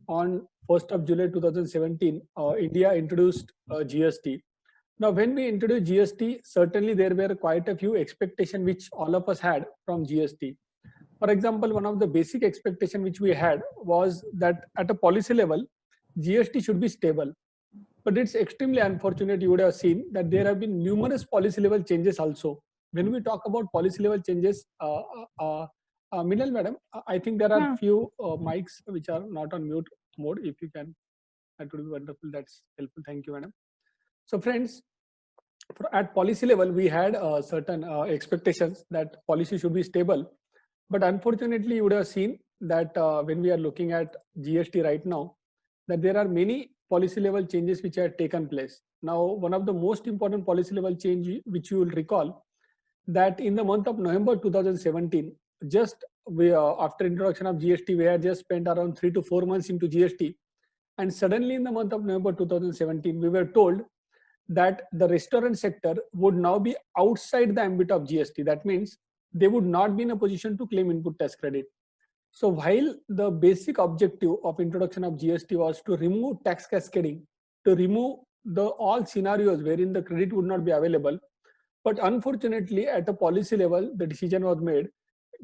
on 1st of July 2017, India introduced GST. Now, when we introduced GST, certainly there were quite a few expectations which all of us had from GST. For example, one of the basic expectation which we had was that at a policy level, GST should be stable. But it's extremely unfortunate, you would have seen that there have been numerous policy level changes also. When we talk about policy level changes, Minal madam, I think there are Yeah. few mics which are not on mute mode. If you can, that would be wonderful. That's helpful. Thank you, madam. So friends, at policy level, we had certain expectations that policy should be stable. But unfortunately, you would have seen that when we are looking at GST right now, that there are many policy level changes which have taken place. Now, one of the most important policy level change which you will recall, that in the month of November 2017, just after introduction of GST, we had just spent around 3 to 4 months into GST. And suddenly in the month of November 2017, we were told that the restaurant sector would now be outside the ambit of GST. That means they would not be in a position to claim input tax credit. So while the basic objective of introduction of GST was to remove tax cascading, to remove the all scenarios wherein the credit would not be available, but unfortunately at a policy level, the decision was made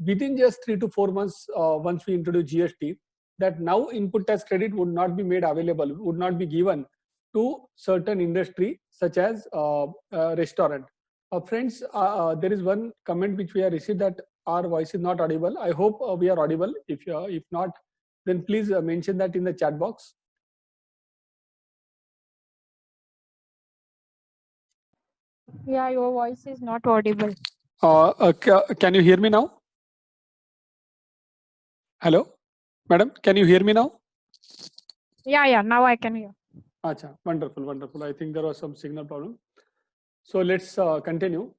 within just 3 to 4 months once we introduced GST, that now input tax credit would not be made available, would not be given to certain industry such as restaurant. Friends, there is one comment which we have received that our voice is not audible. I hope we are audible. If not, then please mention that in the chat box. Yeah, your voice is not audible. Can you hear me now? Hello, madam, can you hear me now? Yeah, now I can hear. Acha, wonderful, wonderful. I think there was some signal problem. So let's continue.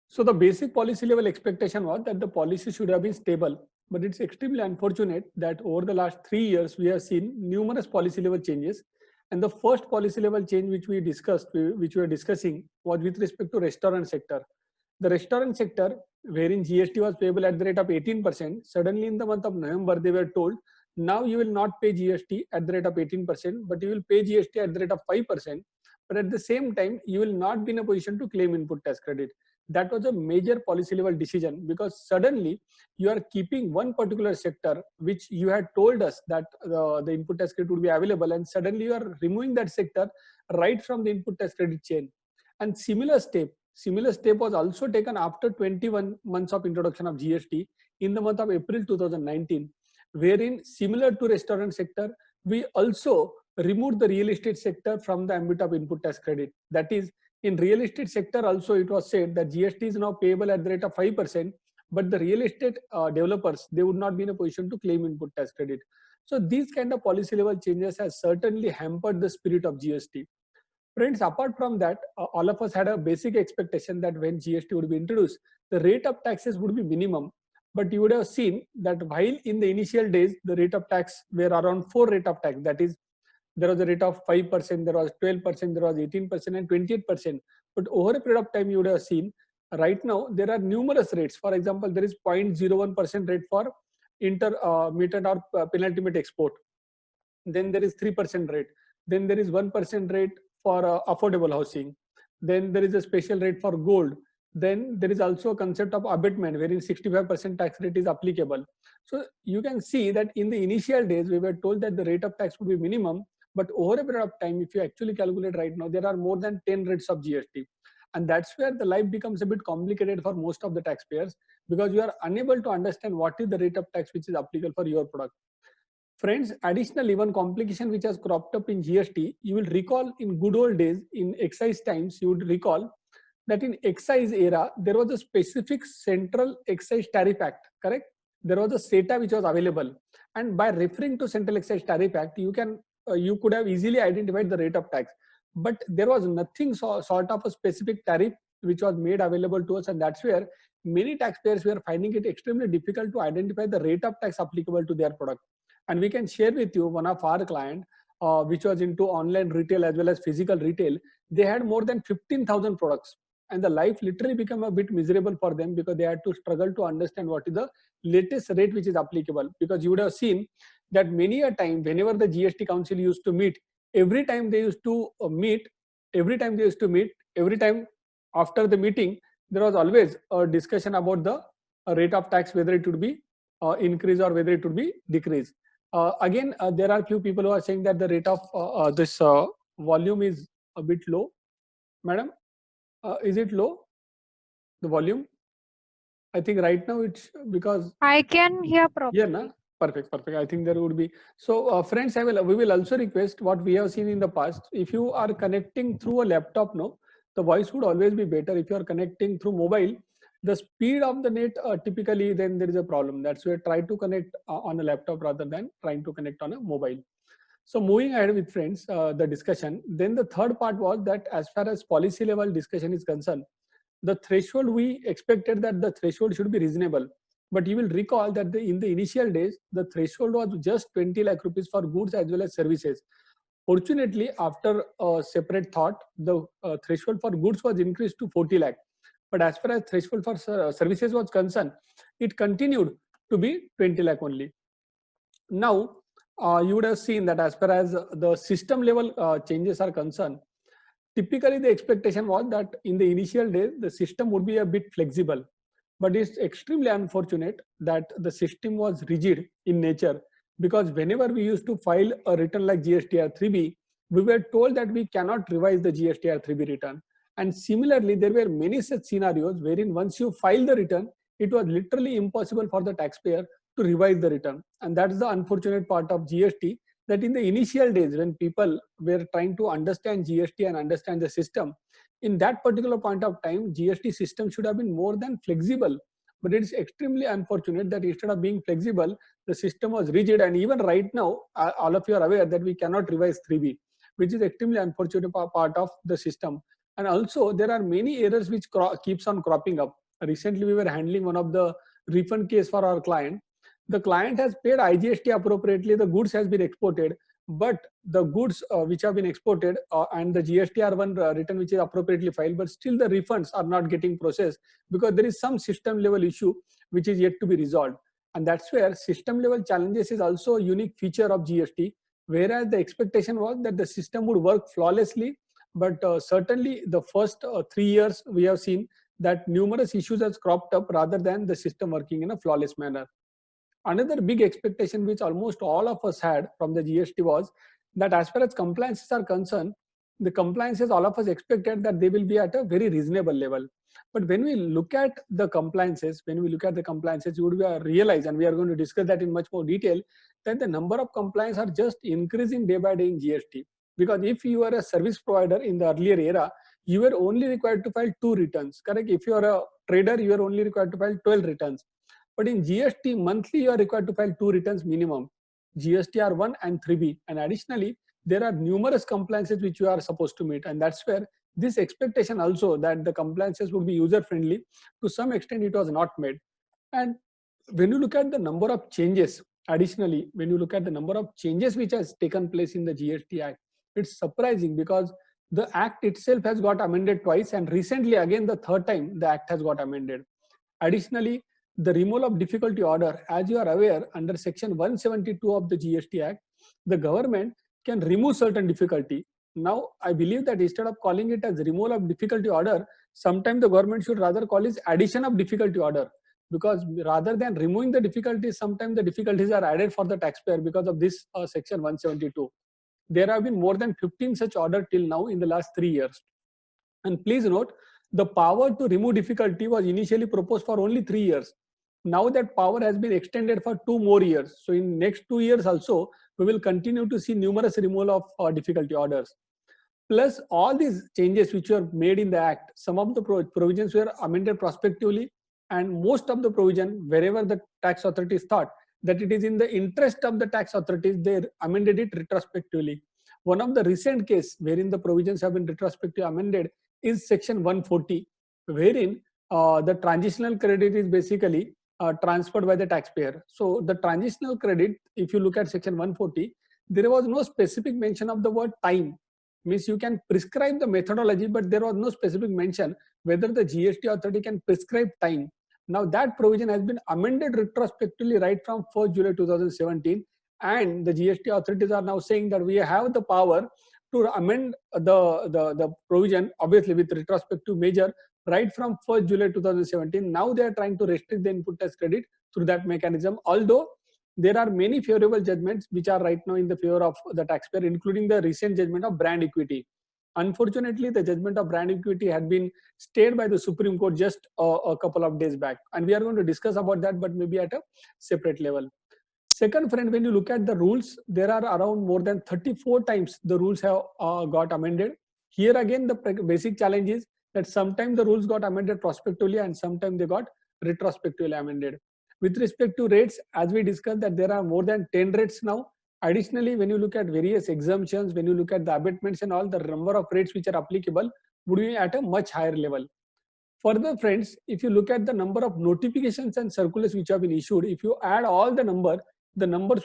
So the basic policy level expectation was that the policy should have been stable, but it's extremely unfortunate that over the last 3 years, we have seen numerous policy level changes. And the first policy level change which we discussed, which we were discussing, was with respect to restaurant sector. The restaurant sector, wherein GST was payable at the rate of 18%, suddenly in the month of November, they were told, now you will not pay GST at the rate of 18%, but you will pay GST at the rate of 5%. But at the same time, you will not be in a position to claim input tax credit. That was a major policy level decision, because suddenly you are keeping one particular sector which you had told us that the input tax credit would be available, and suddenly you are removing that sector right from the input tax credit chain. And similar step was also taken after 21 months of introduction of GST in the month of April 2019, wherein similar to restaurant sector, we also removed the real estate sector from the ambit of input tax credit. That is, in real estate sector also it was said that GST is now payable at the rate of 5%, but the real estate developers, they would not be in a position to claim input tax credit. So these kind of policy level changes has certainly hampered the spirit of GST. Friends, apart from that, all of us had a basic expectation that when GST would be introduced, the rate of taxes would be minimum. But you would have seen that while in the initial days, the rate of tax were around 4 rate of tax. That is, there was a rate of 5%, there was 12%, there was 18% and 28%. But over a period of time, you would have seen right now, there are numerous rates. For example, there is 0.01% rate for intermittent or penultimate export. Then there is 3% rate. Then there is 1% rate for affordable housing. Then there is a special rate for gold. Then there is also a concept of abatement wherein 65% tax rate is applicable. So you can see that in the initial days, we were told that the rate of tax would be minimum, but over a period of time, if you actually calculate right now, there are more than 10 rates of GST. And that's where the life becomes a bit complicated for most of the taxpayers, because you are unable to understand what is the rate of tax which is applicable for your product. Friends, additional even complication which has cropped up in GST, you will recall in good old days, in excise times, you would recall that in excise era, there was a specific Central Excise Tariff Act, correct? There was a SETA which was available. And by referring to Central Excise Tariff Act, you could have easily identified the rate of tax. But there was nothing sort of a specific tariff which was made available to us. And that's where many taxpayers were finding it extremely difficult to identify the rate of tax applicable to their product. And we can share with you one of our client, which was into online retail as well as physical retail. They had more than 15,000 products, and the life literally became a bit miserable for them, because they had to struggle to understand what is the latest rate which is applicable. Because you would have seen that many a time whenever the GST council used to meet, every time they used to every time after the meeting, there was always a discussion about the rate of tax, whether it would be increase or whether it would be decrease. Again, there are few people who are saying that the rate of this volume is a bit low. Madam, is it low? The volume? I think right now it's because I can hear yeah, properly. na? Perfect. I think there would be. So, friends, we will also request what we have seen in the past. If you are connecting through a laptop, no, the voice would always be better. If you are connecting through mobile, the speed of the net typically then there is a problem. That's why try to connect on a laptop rather than trying to connect on a mobile. So moving ahead with friends, the discussion. Then the third part was that as far as policy level discussion is concerned, the threshold we expected that the threshold should be reasonable. But you will recall that in the initial days, the threshold was just 20 lakh rupees for goods as well as services. Fortunately, after a separate thought, the threshold for goods was increased to 40 lakh. But as far as threshold for services was concerned, it continued to be 20 lakh only. Now, you would have seen that as far as the system level changes are concerned, typically the expectation was that in the initial days, the system would be a bit flexible. But it's extremely unfortunate that the system was rigid in nature, because whenever we used to file a return like GSTR 3B, we were told that we cannot revise the GSTR 3B return. And similarly, there were many such scenarios wherein once you file the return, it was literally impossible for the taxpayer to revise the return. And that's the unfortunate part of GST, that in the initial days when people were trying to understand GST and understand the system, in that particular point of time, GST system should have been more than flexible. But it is extremely unfortunate that instead of being flexible, the system was rigid. And even right now, all of you are aware that we cannot revise 3B, which is extremely unfortunate part of the system. And also, there are many errors which keeps on cropping up. Recently, we were handling one of the refund case for our client. The client has paid IGST appropriately, the goods has been exported, but the goods which have been exported and the GSTR1 return which is appropriately filed, but still the refunds are not getting processed because there is some system level issue which is yet to be resolved. And that's where system level challenges is also a unique feature of GST, whereas the expectation was that the system would work flawlessly, but certainly the first 3 years we have seen that numerous issues has cropped up rather than the system working in a flawless manner. Another big expectation which almost all of us had from the GST was that as far as compliances are concerned, the compliances all of us expected that they will be at a very reasonable level. But when we look at the compliances, you would realize, and we are going to discuss that in much more detail, that the number of compliance are just increasing day by day in GST. Because if you are a service provider in the earlier era, you were only required to file 2 returns, correct? If you are a trader, you are only required to file 12 returns. But in GST, monthly you are required to file 2 returns minimum, GSTR1 and 3B. And additionally, there are numerous compliances which you are supposed to meet. And that's where this expectation also that the compliances would be user friendly, to some extent it was not made. And when you look at the number of changes, additionally, when you look at the number of changes which has taken place in the GST Act, it's surprising because the Act itself has got amended twice, and recently again the third time the Act has got amended. Additionally, the removal of difficulty order, as you are aware, under section 172 of the GST Act, the government can remove certain difficulty. Now, I believe that instead of calling it as removal of difficulty order, sometimes the government should rather call it addition of difficulty order, because rather than removing the difficulties, sometimes the difficulties are added for the taxpayer because of this section 172. There have been more than 15 such orders till now in the last 3 years. And please note, the power to remove difficulty was initially proposed for only 3 years. Now that power has been extended for 2 more years. So in next 2 years also, we will continue to see numerous removal of difficulty orders. Plus all these changes which were made in the Act, some of the provisions were amended prospectively, and most of the provision, wherever the tax authorities thought that it is in the interest of the tax authorities, they amended it retrospectively. One of the recent case wherein the provisions have been retrospectively amended is section 140, wherein the transitional credit is basically transferred by the taxpayer. So the transitional credit, if you look at section 140, there was no specific mention of the word time. Means you can prescribe the methodology, but there was no specific mention whether the GST authority can prescribe time. Now that provision has been amended retrospectively right from 1st July 2017, and the GST authorities are now saying that we have the power to amend the provision, obviously with retrospective measure, right from 1st July 2017. Now they are trying to restrict the input tax credit through that mechanism, although there are many favorable judgments which are right now in the favor of the taxpayer, including the recent judgment of brand equity. Unfortunately, the judgment of brand equity had been stayed by the Supreme Court just a couple of days back, and we are going to discuss about that, but maybe at a separate level. Second, friend, when you look at the rules, there are around more than 34 times the rules have got amended. Here again, the basic challenge is that sometimes the rules got amended prospectively and sometimes they got retrospectively amended. With respect to rates, as we discussed, that there are more than 10 rates now. Additionally, when you look at various exemptions, when you look at the abatements and all, the number of rates which are applicable would be at a much higher level. Further, friends, if you look at the number of notifications and circulars which have been issued, if you add all the numbers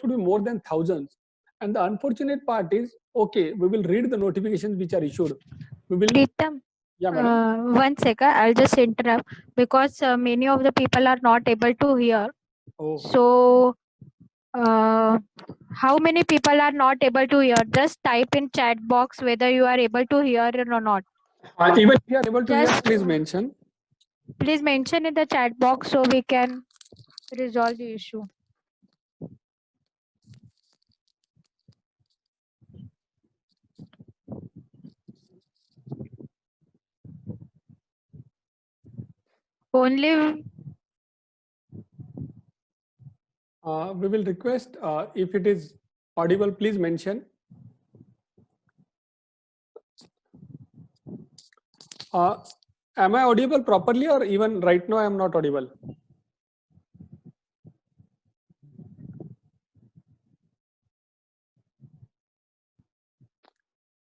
would be more than thousands. And the unfortunate part is, okay, we will read the notifications which are issued. We will. Pritam, Yeah, madam. 1 second, I'll just interrupt because many of the people are not able to hear. Oh. So, how many people are not able to hear? Just type in chat box whether you are able to hear it or not. Even if you are able to hear, Just please mention. Please mention in the chat box so we can resolve the issue. Only we will request if it is audible, please mention. Am I audible properly, or even right now I am not audible?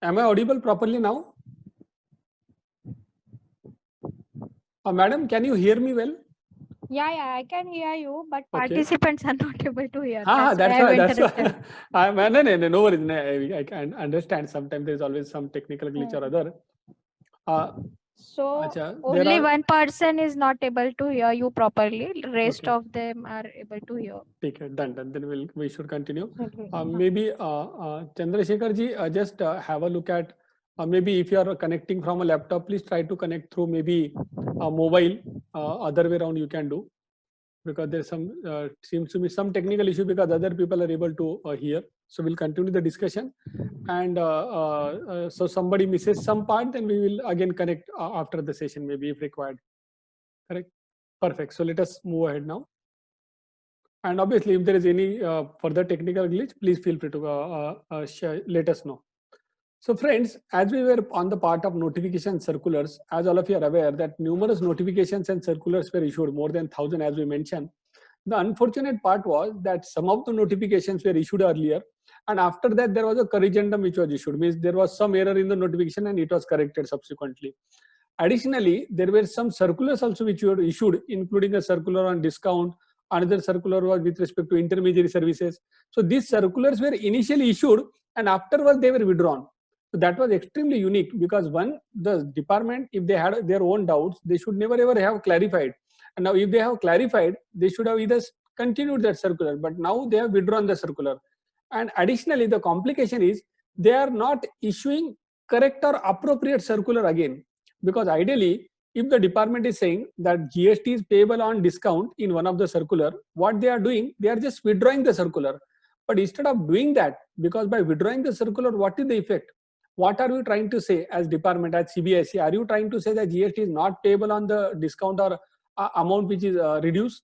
Am I audible properly now? Madam, can you hear me well? Yeah, I can hear you, but Okay. Participants are not able to hear. That's why. No worries. I can understand. Sometimes there is always some technical glitch or other. So Acha, only one person is not able to hear you properly. Rest Okay. of them are able to hear. Okay, done. Then we should continue. Okay. Maybe Chandrasekhar ji, just have a look at maybe if you are connecting from a laptop, please try to connect through maybe a mobile. Other way around you can do, because there's some seems to be some technical issue because other people are able to hear. So we'll continue the discussion, and so somebody misses some part, then we will again connect after the session, maybe if required. Correct. Perfect. So let us move ahead now. And obviously, if there is any further technical glitch, please feel free to let us know. So friends, as we were on the part of notification circulars, as all of you are aware that numerous notifications and circulars were issued, more than 1,000 as we mentioned. The unfortunate part was that some of the notifications were issued earlier, and after that there was a corrigendum which was issued, means there was some error in the notification and it was corrected subsequently. Additionally, there were some circulars also which were issued, including a circular on discount. Another circular was with respect to intermediary services. So these circulars were initially issued and afterwards they were withdrawn. So that was extremely unique, because one, the department, if they had their own doubts, they should never ever have clarified. And now if they have clarified, they should have either continued that circular, but now they have withdrawn the circular. And additionally, the complication is they are not issuing correct or appropriate circular again. Because ideally, if the department is saying that GST is payable on discount in one of the circular, what they are doing, they are just withdrawing the circular. But instead of doing that, because by withdrawing the circular, what is the effect? What are you trying to say as department, as CBSE? Are you trying to say that GST is not payable on the discount or amount which is reduced?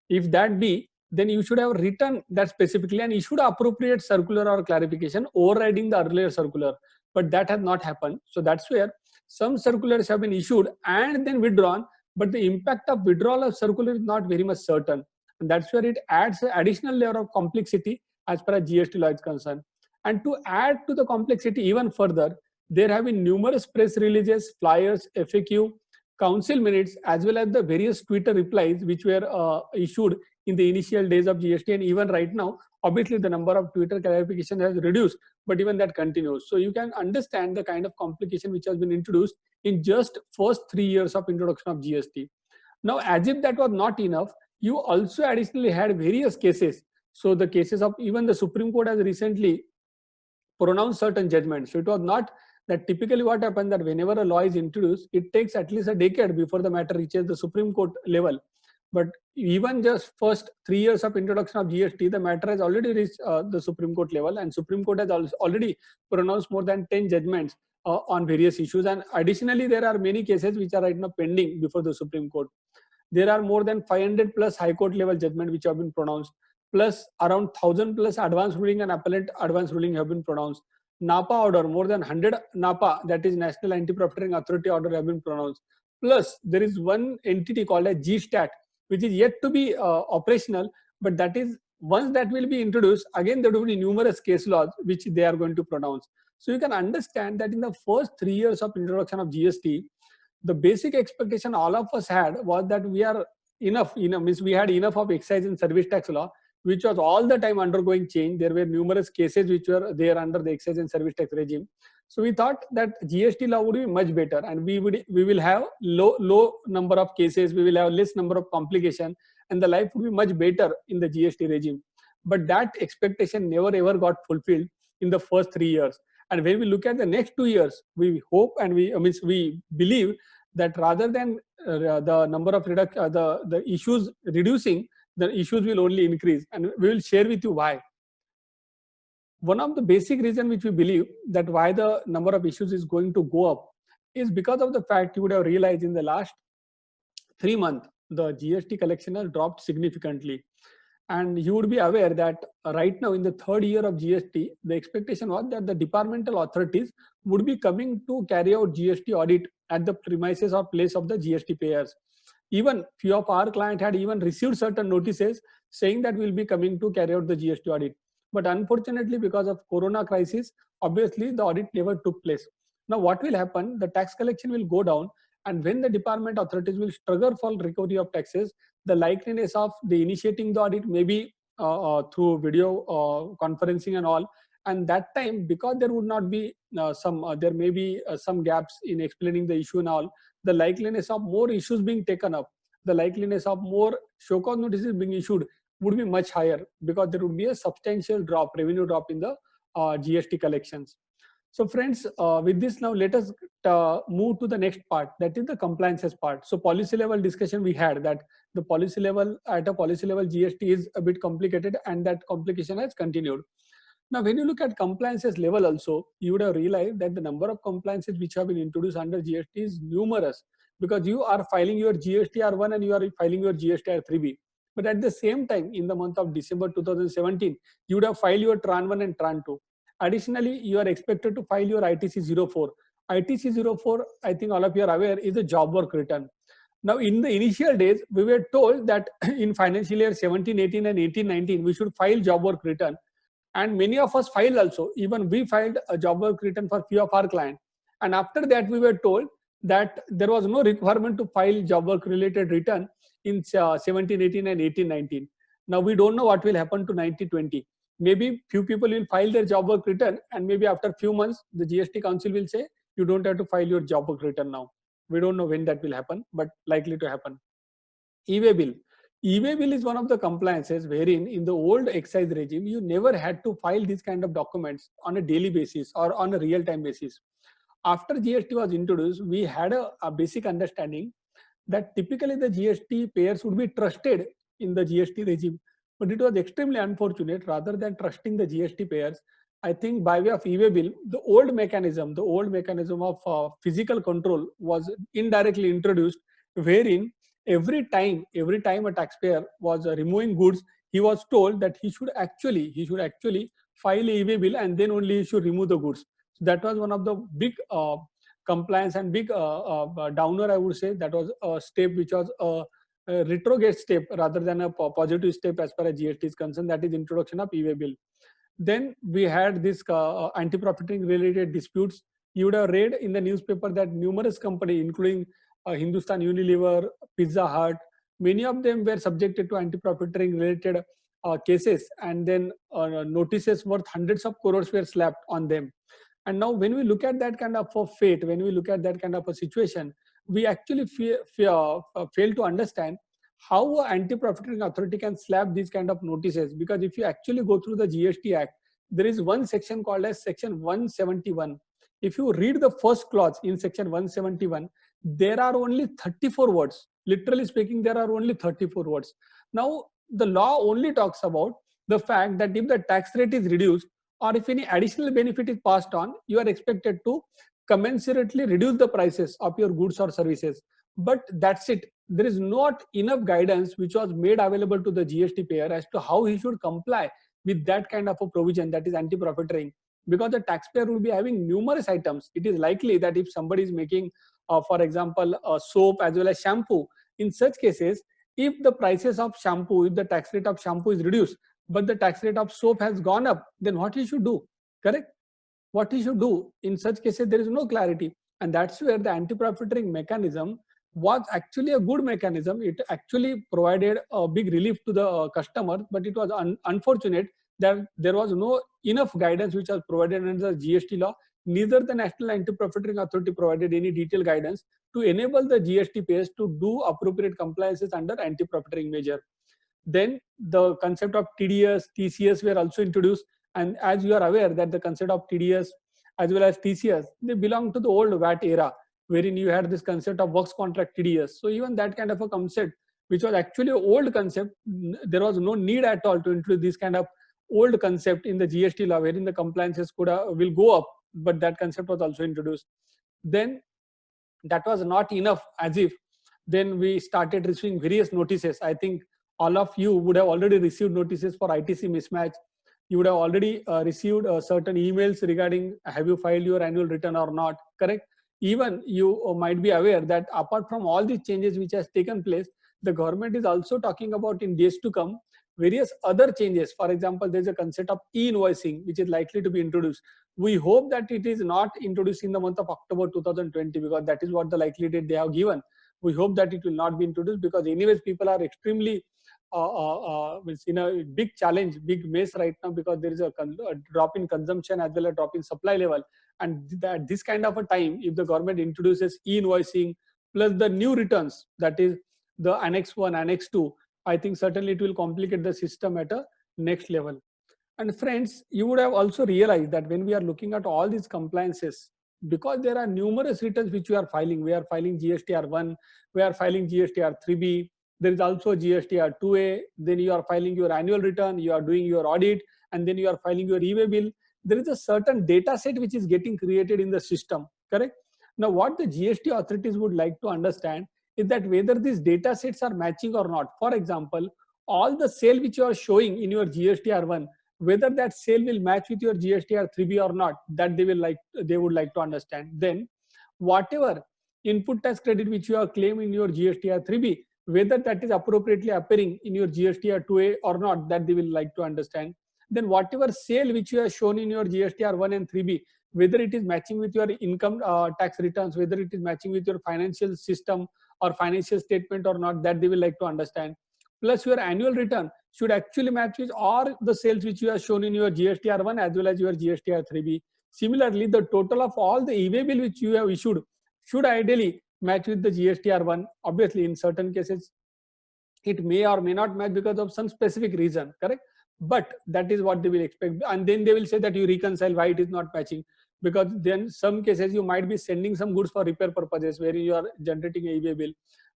If that be, then you should have written that specifically and issued appropriate circular or clarification overriding the earlier circular. But that has not happened. So that's where some circulars have been issued and then withdrawn, but the impact of withdrawal of circular is not very much certain. And that's where it adds an additional layer of complexity as far as GST law is concerned. And to add to the complexity even further, there have been numerous press releases, flyers, FAQ, council minutes, as well as the various Twitter replies which were issued in the initial days of GST. And even right now, obviously the number of Twitter clarification has reduced, but even that continues. So you can understand the kind of complication which has been introduced in just first 3 years of introduction of GST. Now, as if that was not enough, you also additionally had various cases So the cases of even the Supreme Court has recently pronounced certain judgments. So it was not that typically what happens that whenever a law is introduced, it takes at least a decade before the matter reaches the Supreme Court level. But even just first 3 years of introduction of GST, the matter has already reached the Supreme Court level, and Supreme Court has already pronounced more than 10 judgments on various issues. And additionally, there are many cases which are right now pending before the Supreme Court. There are more than 500 plus High Court level judgment which have been pronounced, plus around 1000 plus advance ruling and appellate advance ruling have been pronounced. NAPA order, more than 100 NAPA, that is National Anti-Profiteering Authority order, have been pronounced. Plus, there is one entity called as GSTAT, which is yet to be operational, but that is once that will be introduced, again there will be numerous case laws which they are going to pronounce. So you can understand that in the first 3 years of introduction of GST, the basic expectation all of us had was that we are enough, means we had enough of excise and service tax law, which was all the time undergoing change. There were numerous cases which were there under the excise and service tax regime. So we thought that GST law would be much better, and we will have low number of cases, we will have less number of complication, and the life would be much better in the GST regime. But that expectation never ever got fulfilled in the first 3 years. And when we look at the next 2 years, we hope and we believe that rather than the number of the issues reducing, the issues will only increase, and we will share with you why. One of the basic reasons which we believe that why the number of issues is going to go up is because of the fact you would have realized in the last 3 months, the GST collection has dropped significantly. And you would be aware that right now in the third year of GST, the expectation was that the departmental authorities would be coming to carry out GST audit at the premises or place of the GST payers. Even few of our clients had even received certain notices saying that we'll be coming to carry out the GST audit. But unfortunately, because of Corona crisis, obviously the audit never took place. Now what will happen? The tax collection will go down, and when the department authorities will struggle for recovery of taxes, the likeliness of the initiating the audit may be through video conferencing and all. And that time, because there would not be there may be some gaps in explaining the issue and all, the likeliness of more issues being taken up, the likeliness of more show cause notices being issued would be much higher, because there would be a substantial drop, revenue drop in the GST collections. So friends, with this now let us move to the next part, that is the compliances part. So policy level discussion we had that the policy level, at a policy level GST is a bit complicated, and that complication has continued. Now when you look at compliances level also, you would have realized that the number of compliances which have been introduced under GST is numerous, because you are filing your GSTR1 and you are filing your GSTR3B. But at the same time, in the month of December 2017, you would have filed your TRAN1 and TRAN2. Additionally, you are expected to file your ITC04. ITC04, I think all of you are aware, is a job work return. Now, in the initial days, we were told that in financial year 17-18 and 18-19, we should file job work return. And many of us filed also. Even we filed a job work return for few of our clients. And after that, we were told that there was no requirement to file job work related return in 17-18 and 18-19. Now, we don't know what will happen to 19-20. Maybe few people will file their job work return, and maybe after few months, the GST Council will say, you don't have to file your job work return now. We don't know when that will happen, but likely to happen. E-way bill. E-way bill is one of the compliances wherein in the old excise regime, you never had to file these kind of documents on a daily basis or on a real-time basis. After GST was introduced, we had a basic understanding that typically the GST payers would be trusted in the GST regime. But it was extremely unfortunate. Rather than trusting the GST payers, I think by way of e-way bill, the old mechanism of physical control was indirectly introduced, wherein every time a taxpayer was removing goods, he was told that he should actually file a e-way bill, and then only he should remove the goods. So that was one of the big compliance and big downer, I would say. That was a step which was a retrograde step rather than a positive step as far as GST is concerned, that is introduction of e-way bill. Then we had this anti-profiteering related disputes. You would have read in the newspaper that numerous companies, including Hindustan Unilever, Pizza Hut, many of them were subjected to anti-profiteering related cases, and then notices worth hundreds of crores were slapped on them. And now when we look at that kind of a fate, when we look at that kind of a situation, we actually fail to understand how an anti-profiteering authority can slap these kind of notices, because if you actually go through the GST Act, there is one section called as section 171. If you read the first clause in section 171, there are only 34 words. Literally speaking, there are only 34 words. Now, the law only talks about the fact that if the tax rate is reduced or if any additional benefit is passed on, you are expected to commensurately reduce the prices of your goods or services. But that's it. There is not enough guidance which was made available to the GST payer as to how he should comply with that kind of a provision, that is anti-profiteering. Because the taxpayer will be having numerous items. It is likely that if somebody is making, for example, soap as well as shampoo, in such cases, if the prices of shampoo, if the tax rate of shampoo is reduced, but the tax rate of soap has gone up, then what he should do? Correct? What he should do? In such cases, there is no clarity. And that's where the anti-profiteering mechanism was actually a good mechanism. It actually provided a big relief to the customer, but it was unfortunate that there was no enough guidance which was provided under the GST law. Neither the National Anti-Profiteering Authority provided any detailed guidance to enable the GST payers to do appropriate compliances under anti-profiteering measure. Then the concept of TDS, TCS were also introduced. And as you are aware that the concept of TDS as well as TCS, they belong to the old VAT era, wherein you had this concept of works contract TDS. So even that kind of a concept, which was actually an old concept, there was no need at all to introduce this kind of old concept in the GST law, wherein the compliances will go up, but that concept was also introduced. Then that was not enough, as if then we started receiving various notices. I think all of you would have already received notices for ITC mismatch. You would have already received certain emails regarding have you filed your annual return or not, correct? Even you might be aware that apart from all these changes which has taken place, the government is also talking about in days to come various other changes. For example, there's a concept of e-invoicing which is likely to be introduced. We hope that it is not introduced in the month of October 2020, because that is what the likely date they have given. We hope that it will not be introduced, because anyways people are extremely in a big challenge, big mess right now, because there is a drop in consumption as well as drop in supply level. And at this kind of a time, if the government introduces e-invoicing plus the new returns, that is the Annex 1, Annex 2, I think certainly it will complicate the system at a next level. And friends, you would have also realized that when we are looking at all these compliances, because there are numerous returns which we are filing GSTR 1, we are filing GSTR 3B, there is also GSTR 2A, then you are filing your annual return, you are doing your audit, and then you are filing your e-way bill. There is a certain data set which is getting created in the system, correct? Now, what the GST authorities would like to understand is that whether these data sets are matching or not. For example, all the sale which you are showing in your GSTR 1, whether that sale will match with your GSTR 3B or not, that they would like to understand. Then, whatever input tax credit which you are claiming in your GSTR 3B, whether that is appropriately appearing in your GSTR 2A or not, that they will like to understand. Then whatever sale which you have shown in your GSTR 1 and 3B, whether it is matching with your income tax returns, whether it is matching with your financial system or financial statement or not, that they will like to understand. Plus your annual return should actually match with all the sales which you have shown in your GSTR 1 as well as your GSTR 3B. Similarly, the total of all the e-way bill which you have issued should ideally match with the GSTR 1. Obviously, in certain cases, it may or may not match because of some specific reason, correct? But that is what they will expect. And then they will say that you reconcile why it is not matching. Because then some cases you might be sending some goods for repair purposes where you are generating a e-way bill.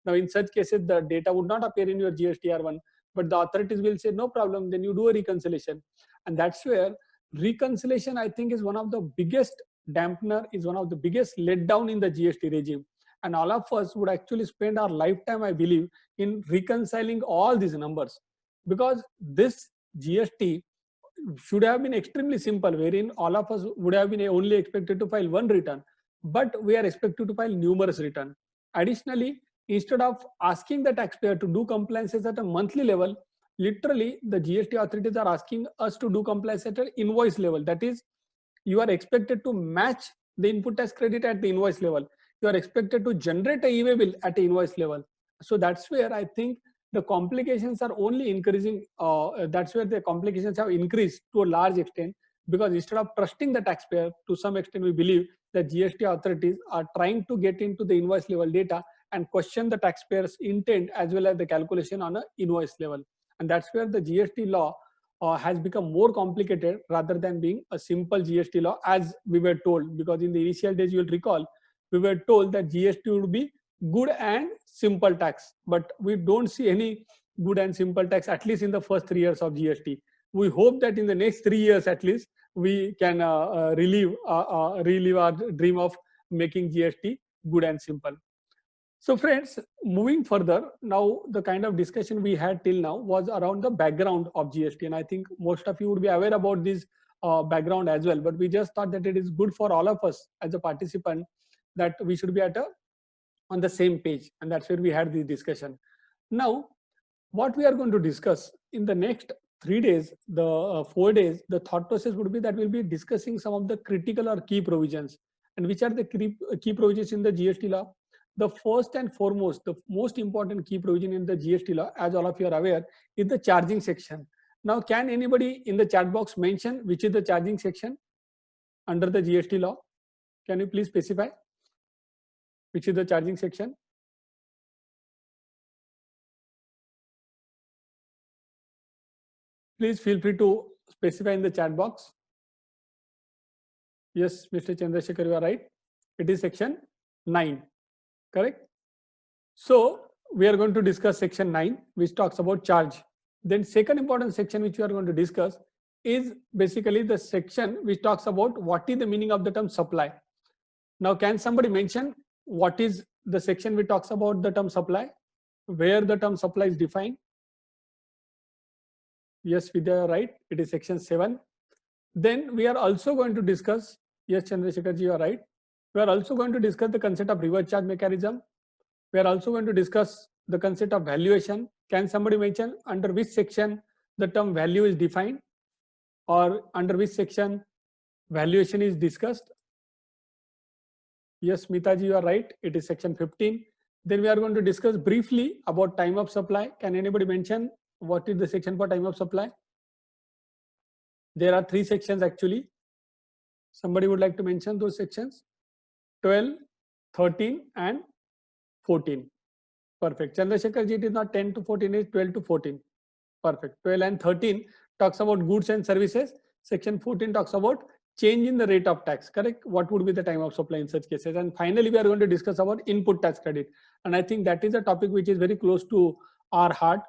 Now, in such cases, the data would not appear in your GSTR 1, but the authorities will say, no problem, then you do a reconciliation. And that's where reconciliation, I think, is one of the biggest dampener, is one of the biggest letdown in the GST regime. And all of us would actually spend our lifetime, I believe, in reconciling all these numbers. Because this GST should have been extremely simple, wherein all of us would have been only expected to file one return, but we are expected to file numerous returns. Additionally, instead of asking the taxpayer to do compliances at a monthly level, literally the GST authorities are asking us to do compliance at an invoice level. That is, you are expected to match the input tax credit at the invoice level. You are expected to generate a e-way bill at the invoice level. So that's where I think the complications are only increasing. That's where the complications have increased to a large extent, because instead of trusting the taxpayer, to some extent we believe that GST authorities are trying to get into the invoice level data and question the taxpayer's intent as well as the calculation on an invoice level. And that's where the GST law has become more complicated rather than being a simple GST law as we were told, because in the initial days, you will recall, we were told that GST would be good and simple tax, but we don't see any good and simple tax, at least in the first 3 years of GST. We hope that in the next 3 years at least, we can relive our dream of making GST good and simple. So friends, moving further, now the kind of discussion we had till now was around the background of GST, and I think most of you would be aware about this background as well, but we just thought that it is good for all of us as a participant that we should be on the same page, and that's where we had this discussion. Now, what we are going to discuss in the next 3 days, the 4 days, the thought process would be that we'll be discussing some of the critical or key provisions. And which are the key provisions in the GST law? The first and foremost, the most important key provision in the GST law, as all of you are aware, is the charging section. Now, can anybody in the chat box mention which is the charging section under the GST law? Can you please specify which is the charging section? Please feel free to specify in the chat box. Yes, Mr. Chandrasekhar, you are right. It is section 9, correct? So we are going to discuss section 9, which talks about charge. Then second important section which we are going to discuss is basically the section which talks about what is the meaning of the term supply. Now, can somebody mention what is the section which talks about the term supply, where the term supply is defined? Yes, Vidya, right. It is section 7. Then we are also going to discuss, yes, Chandrasekhar ji, you are right. We are also going to discuss the concept of reverse charge mechanism. We are also going to discuss the concept of valuation. Can somebody mention under which section the term value is defined, or under which section valuation is discussed? Yes, Smita ji, you are right. It is section 15. Then we are going to discuss briefly about time of supply. Can anybody mention what is the section for time of supply? There are 3 sections actually. Somebody would like to mention those sections? 12, 13 and 14. Perfect. Chandrasekhar ji, it is not 10 to 14, it is 12 to 14. Perfect. 12 and 13 talks about goods and services. Section 14 talks about change in the rate of tax, correct? What would be the time of supply in such cases? And finally, we are going to discuss about input tax credit. And I think that is a topic which is very close to our heart.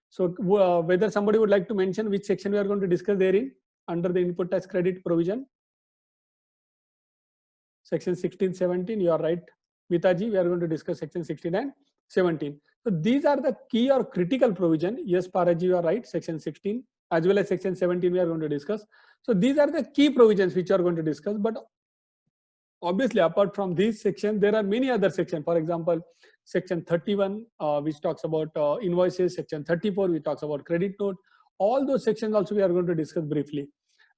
So whether somebody would like to mention which section we are going to discuss therein under the input tax credit provision? Section 16, 17, you are right. Mitaji, we are going to discuss section 16 and 17. So these are the key or critical provision. Yes, Paraji, you are right. Section 16 as well as section 17 we are going to discuss. So these are the key provisions which we are going to discuss. But obviously, apart from these sections, there are many other sections. For example, section 31, which talks about invoices. Section 34, which talks about credit note. All those sections also we are going to discuss briefly.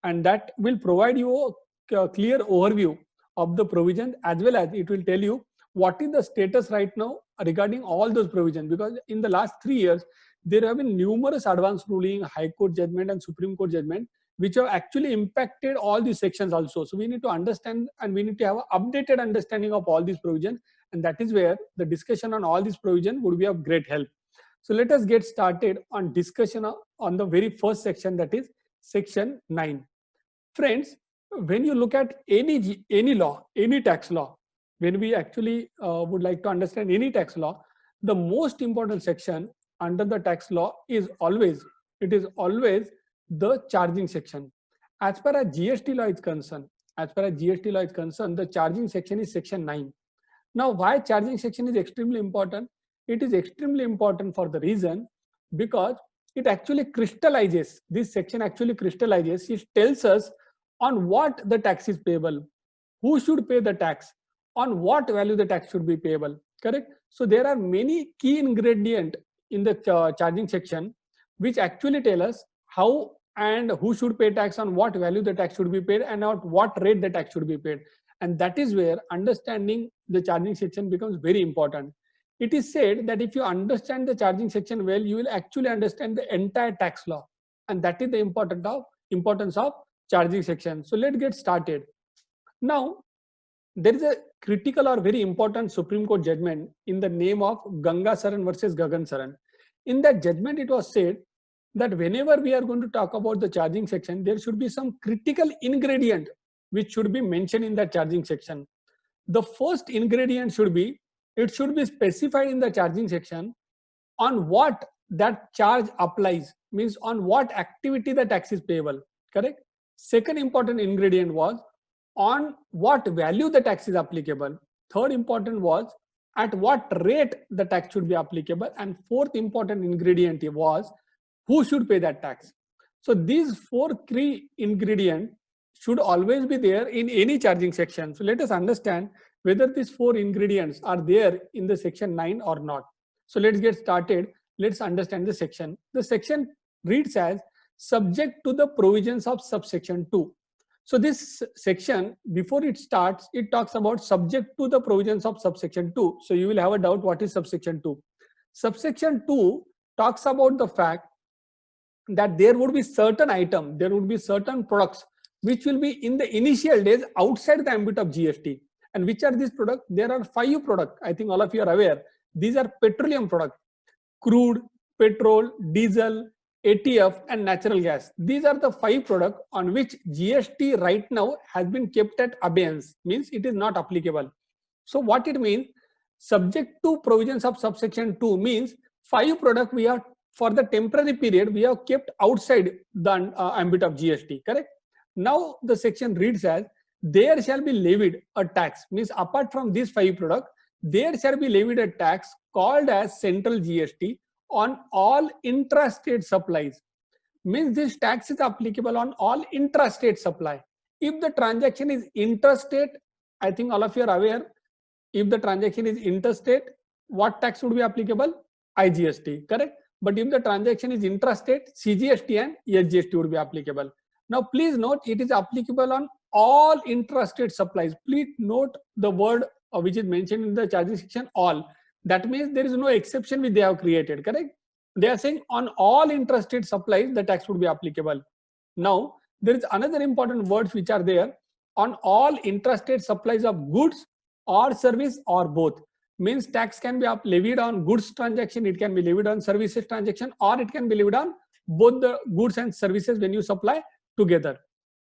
And that will provide you a clear overview of the provision, as well as it will tell you what is the status right now regarding all those provisions. Because in the last 3 years, there have been numerous advance ruling, High Court judgment and Supreme Court judgment, which have actually impacted all these sections also. So we need to understand and we need to have an updated understanding of all these provisions. And that is where the discussion on all these provisions would be of great help. So let us get started on discussion on the very first section, that is section 9. Friends, when you look at any law, any tax law, when we actually would like to understand any tax law, the most important section under the tax law is always the charging section. As far as GST law is concerned, the charging section is section 9. Now, why charging section is extremely important? It is extremely important for the reason because it actually crystallizes, this section actually crystallizes, it tells us on what the tax is payable, who should pay the tax, on what value the tax should be payable, correct? So there are many key ingredients in the charging section which actually tell us how and who should pay tax, on what value the tax should be paid, and at what rate the tax should be paid. And that is where understanding the charging section becomes very important. It is said that if you understand the charging section well, you will actually understand the entire tax law. And that is the importance of charging section. So let's get started. Now, there is a critical or very important Supreme Court judgment in the name of Ganga Saran versus Gagan Saran. In that judgment, it was said that whenever we are going to talk about the charging section, there should be some critical ingredient which should be mentioned in the charging section. The first ingredient should be, it should be specified in the charging section on what that charge applies, means on what activity the tax is payable, correct? Second important ingredient was on what value the tax is applicable. Third important was at what rate the tax should be applicable. And fourth important ingredient was who should pay that tax. So these four key ingredients should always be there in any charging section. So let us understand whether these four ingredients are there in the section 9 or not. So let's get started. Let's understand the section. The section reads as subject to the provisions of subsection 2. So this section, before it starts, it talks about subject to the provisions of subsection 2. So you will have a doubt, what is subsection 2? Subsection 2 talks about the fact that there would be certain items, there would be certain products which will be in the initial days outside the ambit of GST. And which are these products? There are 5 products. I think all of you are aware. These are petroleum products: crude, petrol, diesel, ATF, and natural gas. These are the 5 products on which GST right now has been kept at abeyance, means it is not applicable. So what it means, subject to provisions of subsection 2 means 5 products we have, for the temporary period, we have kept outside the ambit of GST, correct? Now the section reads as, there shall be levied a tax, means apart from these 5 products, there shall be levied a tax called as central GST on all intrastate supplies. Means this tax is applicable on all intrastate supply. If the transaction is interstate, I think all of you are aware, if the transaction is interstate, what tax would be applicable? IGST, correct? But if the transaction is intrastate, CGST and SGST would be applicable. Now please note, it is applicable on all intrastate supplies. Please note the word which is mentioned in the charging section, all. That means there is no exception which they have created, correct? They are saying on all intrastate supplies, the tax would be applicable. Now, there is another important words which are there, on all intrastate supplies of goods or service or both. Means tax can be levied on goods transaction, it can be levied on services transaction, or it can be levied on both the goods and services when you supply together.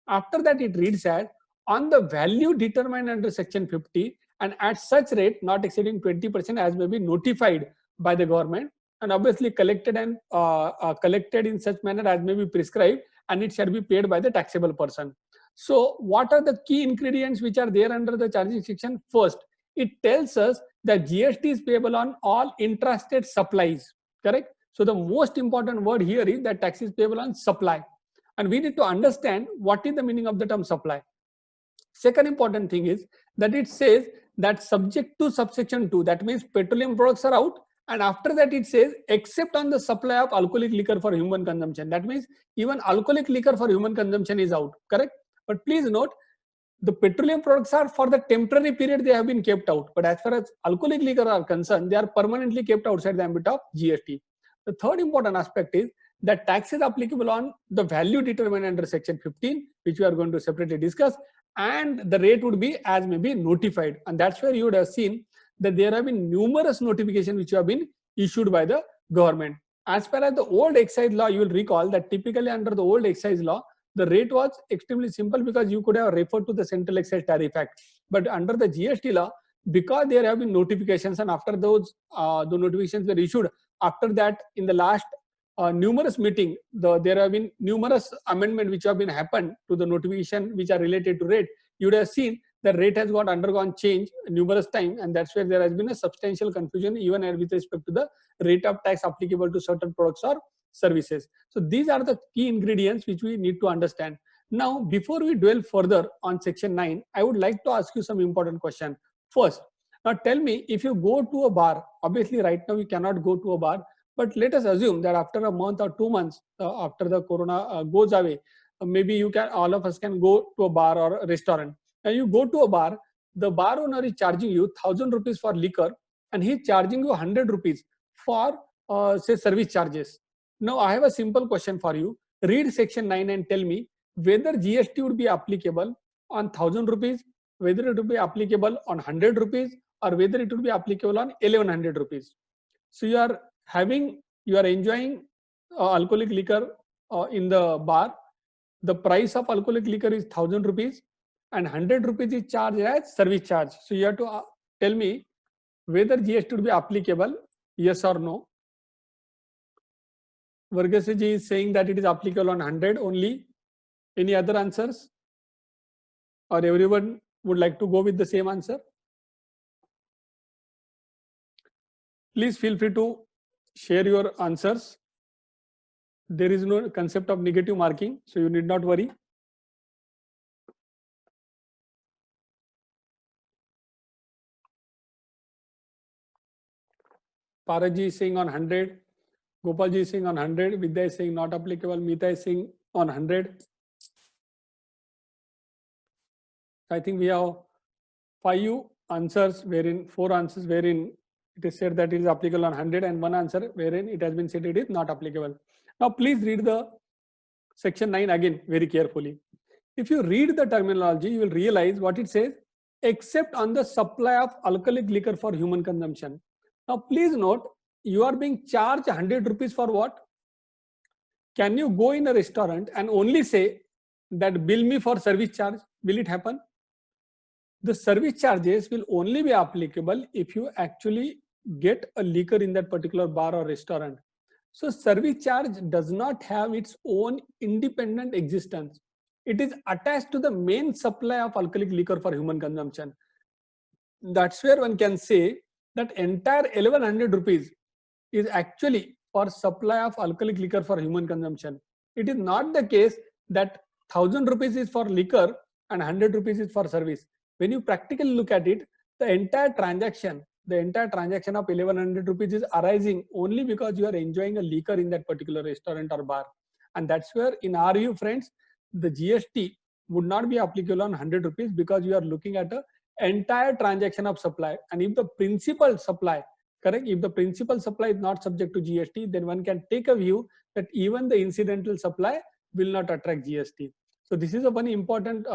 After that, it reads as, on the value determined under section 50 and at such rate not exceeding 20% as may be notified by the government, and obviously collected and collected in such manner as may be prescribed, and it shall be paid by the taxable person. So what are the key ingredients which are there under the charging section? First, it tells us that GST is payable on all intrastate supplies, correct? So the most important word here is that tax is payable on supply. And we need to understand what is the meaning of the term supply. Second important thing is that it says that subject to subsection 2, that means petroleum products are out, and after that it says except on the supply of alcoholic liquor for human consumption. That means even alcoholic liquor for human consumption is out, correct? But please note, the petroleum products are for the temporary period they have been kept out, but as far as alcoholic liquor are concerned, they are permanently kept outside the ambit of GST. The third important aspect is that tax is applicable on the value determined under section 15, which we are going to separately discuss, and the rate would be as may be notified. And that's where you would have seen that there have been numerous notifications which have been issued by the government. As far as the old excise law, you will recall that typically under the old excise law, the rate was extremely simple because you could have referred to the Central Excise Tariff Act. But under the GST law, because there have been notifications, and after those the notifications were issued, after that in the last numerous meeting, there have been numerous amendments which have been happened to the notification which are related to rate. You would have seen the rate has got undergone change numerous times, and that's where there has been a substantial confusion even with respect to the rate of tax applicable to certain products or services. So these are the key ingredients which we need to understand. Now, before we dwell further on section 9, I would like to ask you some important question. First, now tell me, if you go to a bar, obviously right now you cannot go to a bar, but let us assume that after a month or 2 months, after the corona goes away, maybe you can, all of us can go to a bar or a restaurant. And you go to a bar, the bar owner is charging you 1,000 rupees for liquor, and he is charging you 100 rupees for say service charges. Now I have a simple question for you. Read section 9 and tell me whether GST would be applicable on 1,000 rupees whether it would be applicable on 100 rupees or whether it would be applicable on 1100 rupees. So you are enjoying alcoholic liquor in the bar. The price of alcoholic liquor is 1000 rupees and 100 rupees is charged as service charge. So you have to tell me whether GST would be applicable, yes or no. Varghese ji is saying that it is applicable on 100 only. Any other answers? Or everyone would like to go with the same answer? Please feel free to share your answers. There is no concept of negative marking, so you need not worry. Paraji is saying on 100. Gopalji is saying on 100. Vidya is saying not applicable. Meeta is saying on 100. I think we have 4 answers wherein it is said that it is applicable on 100 and 1 answer wherein it has been said it is not applicable. Now please read the section 9 again very carefully. If you read the terminology, you will realize what it says, except on the supply of alcoholic liquor for human consumption. Now please note, you are being charged 100 rupees for what? Can you go in a restaurant and only say that bill me for service charge? Will it happen? The service charges will only be applicable if you actually get a liquor in that particular bar or restaurant. So service charge does not have its own independent existence. It is attached to the main supply of alcoholic liquor for human consumption. That's where one can say that entire 1100 rupees is actually for supply of alcoholic liquor for human consumption. It is not the case that 1000 rupees is for liquor and 100 rupees is for service. When you practically look at it, the entire transaction of 1100 rupees is arising only because you are enjoying a liquor in that particular restaurant or bar. And that's where, in our view, friends, the GST would not be applicable on 100 rupees because you are looking at the entire transaction of supply. And if the principal supply, if the principal supply is not subject to GST, then one can take a view that even the incidental supply will not attract GST. So this is a very important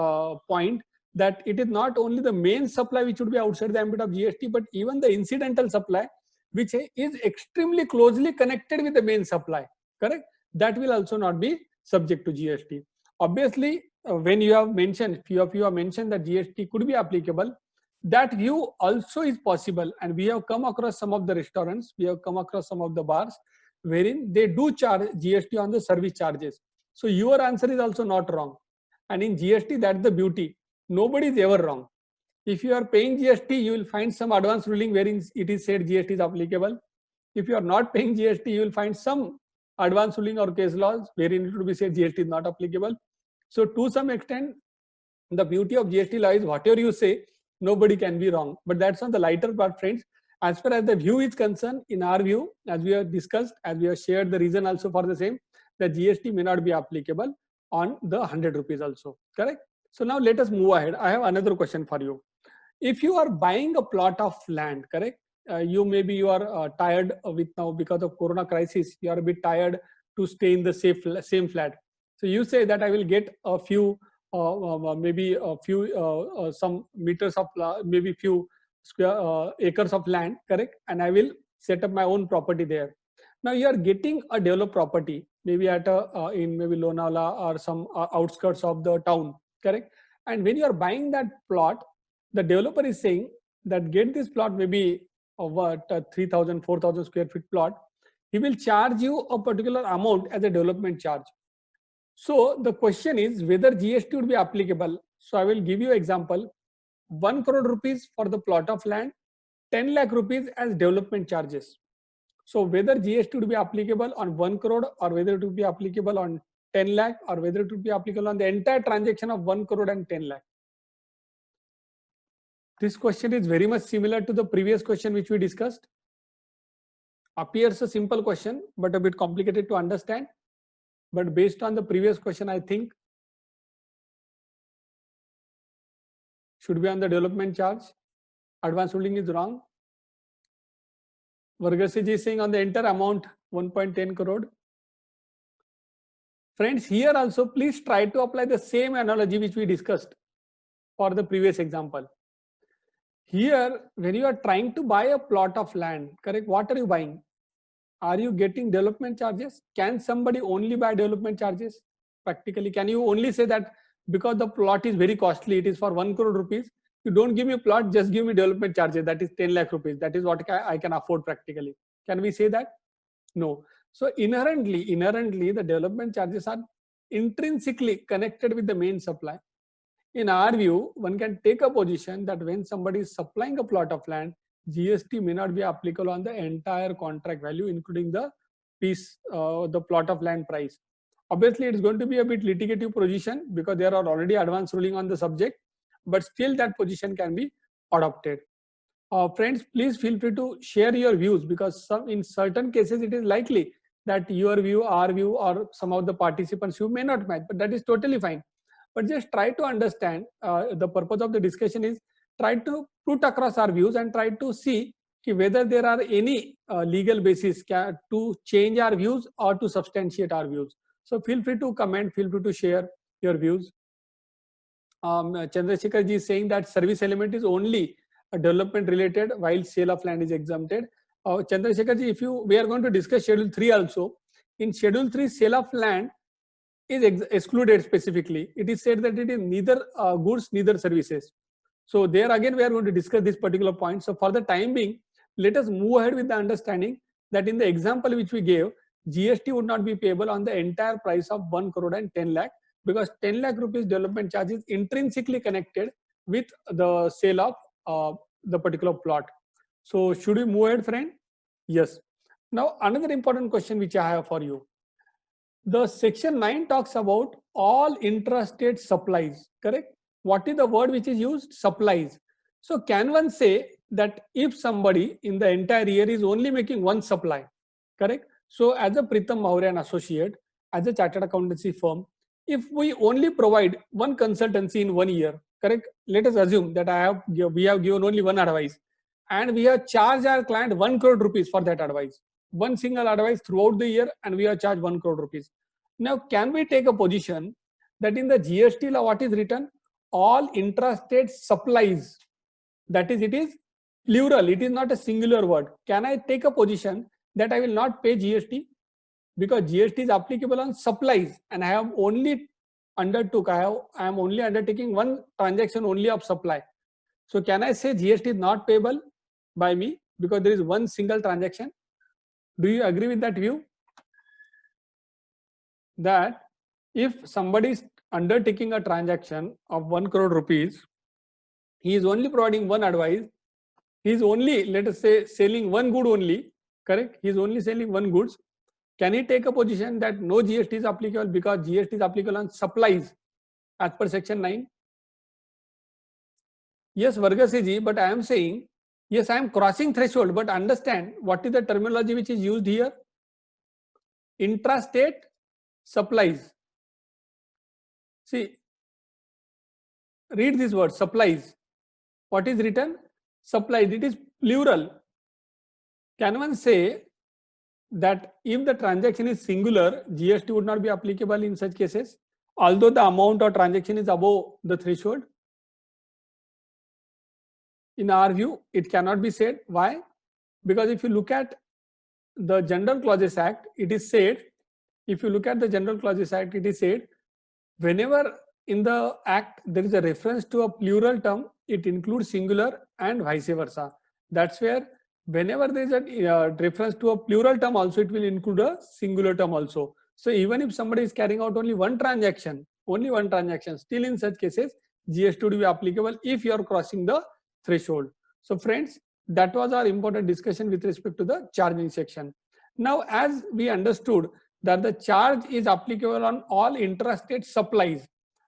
point, that it is not only the main supply which would be outside the ambit of GST, but even the incidental supply, which is extremely closely connected with the main supply, correct? That will also not be subject to GST. Obviously, when you have mentioned, few of you have mentioned that GST could be applicable, that view also is possible. And we have come across some of the restaurants, we have come across some of the bars wherein they do charge GST on the service charges. So your answer is also not wrong. And in GST, that's the beauty. Nobody is ever wrong. If you are paying GST, you will find some advance ruling wherein it is said GST is applicable. If you are not paying GST, you will find some advance ruling or case laws wherein it will be said GST is not applicable. So to some extent, the beauty of GST law is whatever you say, nobody can be wrong. But that's on the lighter part, friends. As far as the view is concerned, in our view, as we have discussed, as we have shared the reason also for the same, that GST may not be applicable on the 100 rupees also, correct? So now let us move ahead. I have another question for you. If you are buying a plot of land, correct? You are tired with now because of Corona crisis. You are a bit tired to stay in the same flat. So you say that I will get a few, maybe a few some meters of, maybe few square acres of land, correct? And I will set up my own property there. Now you are getting a developed property, maybe at a in maybe Lonavala or some outskirts of the town, correct? And when you are buying that plot, the developer is saying that get this plot maybe of 3,000, 4,000 square feet plot. He will charge you a particular amount as a development charge. So the question is whether GST would be applicable. So I will give you example: 1 crore rupees for the plot of land, 10 lakh rupees as development charges. So whether GST would be applicable on 1 crore or whether it would be applicable on 10 lakh or whether it would be applicable on the entire transaction of 1 crore and 10 lakh. This question is very much similar to the previous question which we discussed. Appears a simple question, but a bit complicated to understand. But based on the previous question, I think should be on the development charge. Advance ruling is wrong. Varghese ji is saying on the entire amount 1.10 crore. Friends, here also please try to apply the same analogy which we discussed. for the previous example. Here, when you are trying to buy a plot of land, correct, what are you buying? Are you getting development charges? Can somebody only buy development charges? Practically, can you only say that because the plot is very costly, it is for 1 crore rupees, you don't give me a plot, just give me development charges, that is 10 lakh rupees, that is what I can afford practically. Can we say that? No. So inherently, the development charges are intrinsically connected with the main supply. In our view, one can take a position that when somebody is supplying a plot of land, GST may not be applicable on the entire contract value, including the piece, the plot of land price. Obviously, it's going to be a bit litigative position because there are already advance ruling on the subject, but still that position can be adopted. Friends, please feel free to share your views, because in certain cases it is likely that your view, our view, or some of the participants' view may not match, but that is totally fine. But just try to understand, the purpose of the discussion is try to put across our views and try to see whether there are any legal basis to change our views or to substantiate our views. So feel free to comment, feel free to share your views. Chandrasekhar ji is saying that service element is only development related while sale of land is exempted. Chandrasekhar ji, we are going to discuss schedule 3 also. In schedule 3, sale of land is excluded specifically. It is said that it is neither goods, neither services. So there again, we are going to discuss this particular point. So for the time being, let us move ahead with the understanding that in the example which we gave, GST would not be payable on the entire price of 1 crore and 10 lakh, because 10 lakh rupees development charge is intrinsically connected with the sale of the particular plot. So should we move ahead, friend? Yes. Now another important question which I have for you. The section 9 talks about all intrastate supplies, correct? What is the word which is used? Supplies. So can one say that if somebody in the entire year is only making one supply, correct? So as a Pritham Maurya and Associate, as a chartered accountancy firm, if we only provide one consultancy in 1 year, correct? Let us assume that we have given only one advice, and we have charged our client 1 crore rupees for that advice. One single advice throughout the year, and we have charged 1 crore rupees. Now, can we take a position that in the GST law, what is written? All intrastate supplies. That is, it is plural. It is not a singular word. Can I take a position that I will not pay GST? Because GST is applicable on supplies, and I have only undertook, I am only undertaking one transaction only of supply. So can I say GST is not payable by me because there is one single transaction? Do you agree with that view? That if somebody is undertaking a transaction of 1 crore rupees, he is only providing one advice, he is only, let us say, selling one good only, correct? He is only selling one goods. Can he take a position that no GST is applicable because GST is applicable on supplies as per section 9? Yes, Varghese ji, but I am saying, yes, I am crossing threshold, but understand what is the terminology which is used here? Intrastate supplies. See, read this word, supplies. What is written? Supplies. It is plural. Can one say that if the transaction is singular, GST would not be applicable in such cases, although the amount of transaction is above the threshold? In our view, it cannot be said. Why? Because if you look at the General Clauses Act, it is said, if you look at the General Clauses Act, it is said, whenever in the act there is a reference to a plural term, it includes singular and vice versa. That's where whenever there is a reference to a plural term also, it will include a singular term also. So even if somebody is carrying out only one transaction, still in such cases, GST would be applicable if you are crossing the threshold. So friends, that was our important discussion with respect to the charging section. Now, as we understood that the charge is applicable on all intrastate supplies,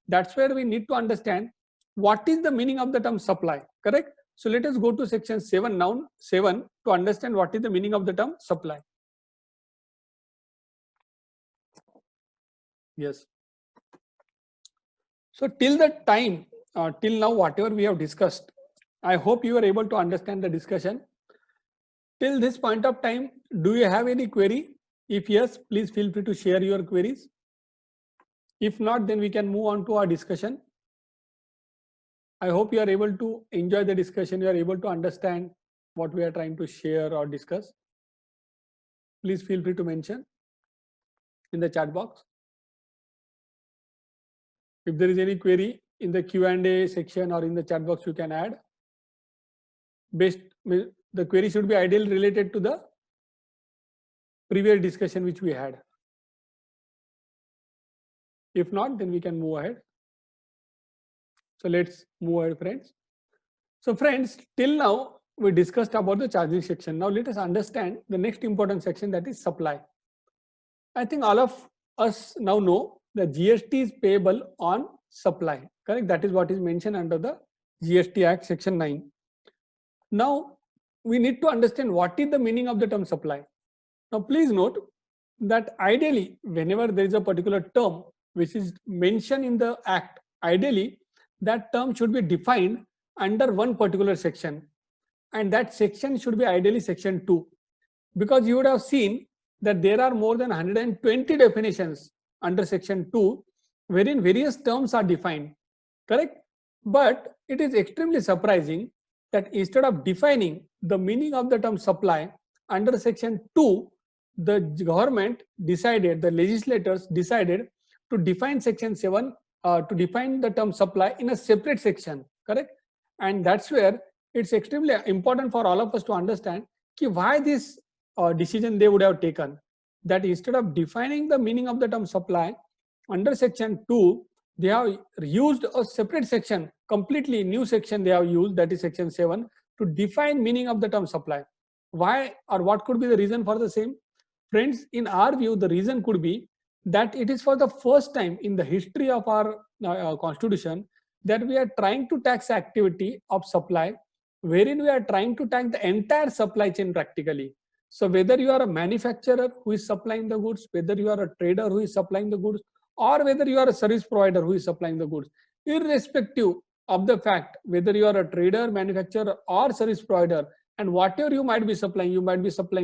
that's where we need to understand what is the meaning of the term supply, correct? So let us go to section 7 now, 7, to understand what is the meaning of the term supply. Yes. So till the time, till now, whatever we have discussed, I hope you are able to understand the discussion. Till this point of time, do you have any query? If yes, please feel free to share your queries. If not, then we can move on to our discussion. I hope you are able to enjoy the discussion. You are able to understand what we are trying to share or discuss. Please feel free to mention in the chat box. If there is any query in the Q&A section or in the chat box, you can add. The query should be ideally related to the previous discussion which we had. If not, then we can move ahead. So let's move ahead, friends. So friends, till now we discussed about the charging section. Now let us understand the next important section, that is supply. I think all of us now know the GST is payable on supply, correct? That is what is mentioned under the GST Act section 9. Now we need to understand what is the meaning of the term supply. Now please note that ideally whenever there is a particular term which is mentioned in the act, ideally that term should be defined under one particular section, and that section should be ideally section 2, because you would have seen that there are more than 120 definitions under section 2 wherein various terms are defined, correct? But it is extremely surprising that instead of defining the meaning of the term supply under section 2, the government decided, the legislators decided to define section 7, to define the term supply in a separate section, correct? And that's where it's extremely important for all of us to understand why this decision they would have taken, that instead of defining the meaning of the term supply under section 2, they have used a separate section, completely new section they have used, that is section 7, to define meaning of the term supply. Why, or what could be the reason for the same? Friends, in our view, the reason could be that it is for the first time in the history of our constitution that we are trying to tax activity of supply, wherein we are trying to tax the entire supply chain practically. So whether you are a manufacturer who is supplying the goods, whether you are a trader who is supplying the goods, or whether you are a service provider who is supplying the goods, irrespective of the fact whether you are a trader, manufacturer, or service provider, and whatever you might be supplying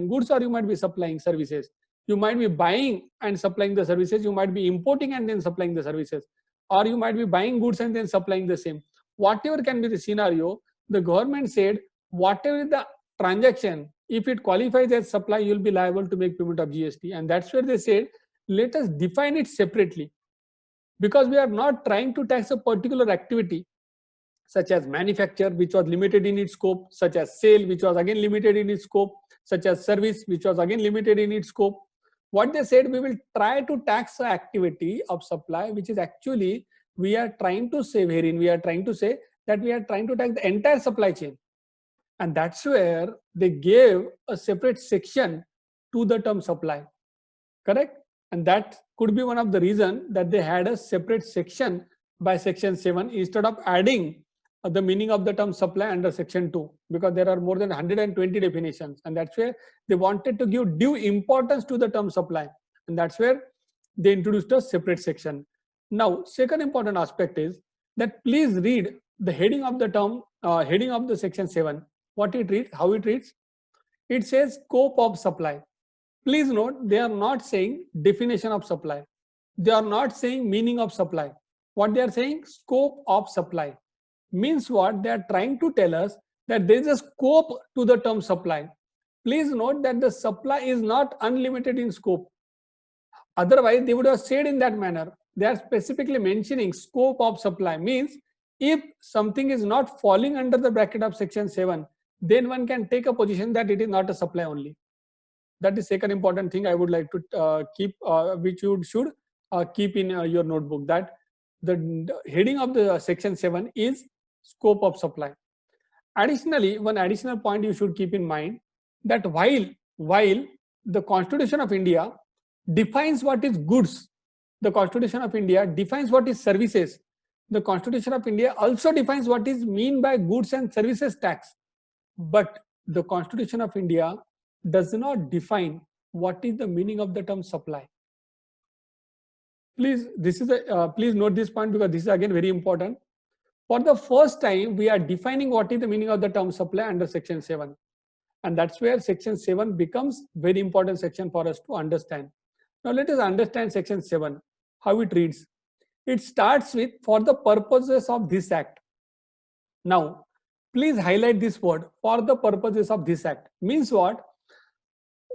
goods or you might be supplying services. You might be buying and supplying the services, you might be importing and then supplying the services, or you might be buying goods and then supplying the same. Whatever can be the scenario, the government said whatever the transaction, if it qualifies as supply, you will be liable to make payment of GST. And that's where they said, let us define it separately, because we are not trying to tax a particular activity such as manufacture, which was limited in its scope, such as sale, which was again limited in its scope, such as service, which was again limited in its scope. What they said, we will try to tax the activity of supply, which is actually we are trying to say, wherein we are trying to say that we are trying to tax the entire supply chain. And that's where they gave a separate section to the term supply, correct? And that could be one of the reasons that they had a separate section by section 7 instead of adding the meaning of the term supply under section 2, because there are more than 120 definitions, and that's where they wanted to give due importance to the term supply, and that's where they introduced a separate section. Now, second important aspect is that please read the heading of the term, heading of the section 7. What it reads, how it reads? It says scope of supply. Please note, they are not saying definition of supply. They are not saying meaning of supply. What they are saying, scope of supply. Means what? They are trying to tell us that there is a scope to the term supply. Please note that the supply is not unlimited in scope. Otherwise, they would have said in that manner. They are specifically mentioning scope of supply. Means if something is not falling under the bracket of section 7, then one can take a position that it is not a supply only. That is second important thing I would like to keep, which you should keep in your notebook, that the heading of the section 7 is scope of supply. Additionally, one additional point you should keep in mind, that while the Constitution of India defines what is goods, the Constitution of India defines what is services, the Constitution of India also defines what is mean by goods and services tax. But the Constitution of India does not define what is the meaning of the term supply. Please, please note this point, because this is again very important. For the first time, we are defining what is the meaning of the term supply under section 7. And that's where section 7 becomes very important section for us to understand. Now let us understand section 7, how it reads. It starts with, for the purposes of this act. Now, please highlight this word for the purposes of this act. Means what?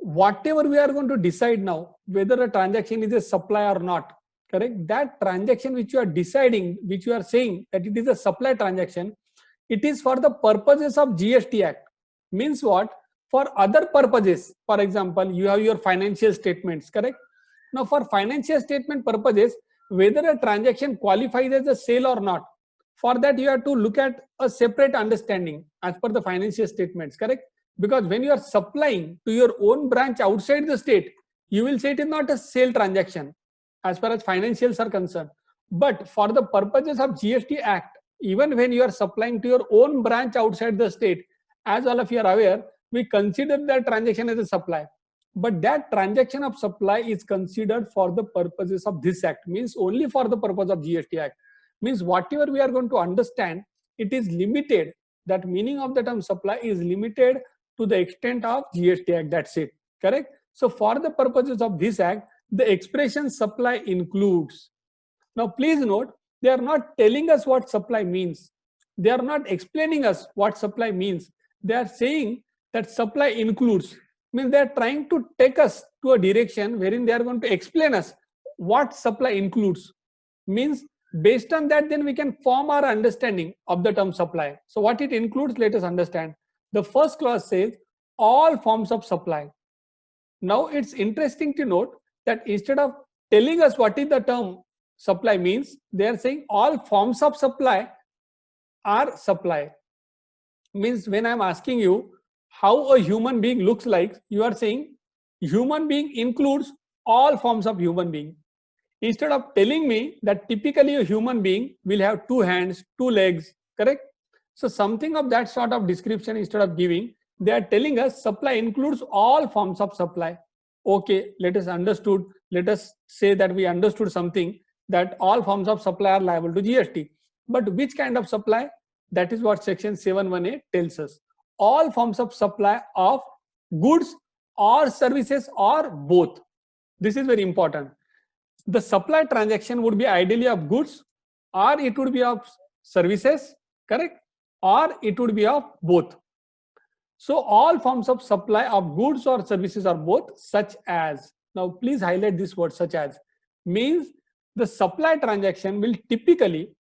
Whatever we are going to decide now, whether a transaction is a supply or not, correct? That transaction which you are deciding, which you are saying that it is a supply transaction, it is for the purposes of GST Act. Means what? For other purposes, for example, you have your financial statements, correct? Now, for financial statement purposes, whether a transaction qualifies as a sale or not, for that you have to look at a separate understanding as per the financial statements, correct? Because when you are supplying to your own branch outside the state, you will say it is not a sale transaction as far as financials are concerned. But for the purposes of GST Act, even when you are supplying to your own branch outside the state, as all of you are aware, we consider that transaction as a supply. But that transaction of supply is considered for the purposes of this act, means only for the purpose of GST Act. Means whatever we are going to understand, it is limited. That meaning of the term supply is limited to the extent of GST Act. That's it. Correct? So for the purposes of this act, the expression supply includes. Now please note, they are not telling us what supply means. They are not explaining us what supply means. They are saying that supply includes. Means they are trying to take us to a direction wherein they are going to explain us what supply includes. Means based on that, then we can form our understanding of the term supply. So what it includes, let us understand. The first clause says all forms of supply. Now it's interesting to note that instead of telling us what is the term supply means, they are saying all forms of supply are supply. Means when I'm asking you how a human being looks like, you are saying human being includes all forms of human being. Instead of telling me that typically a human being will have 2 hands, 2 legs, correct? So something of that sort of description instead of giving, they are telling us supply includes all forms of supply. Okay, let us understood. Let us say that we understood something, that all forms of supply are liable to GST. But which kind of supply? That is what section 718 tells us. All forms of supply of goods or services or both. This is very important. The supply transaction would be ideally of goods, or it would be of services, correct? Or it would be of both. So all forms of supply of goods or services are both, such as. Now please highlight this word such as. Means the supply transaction will typically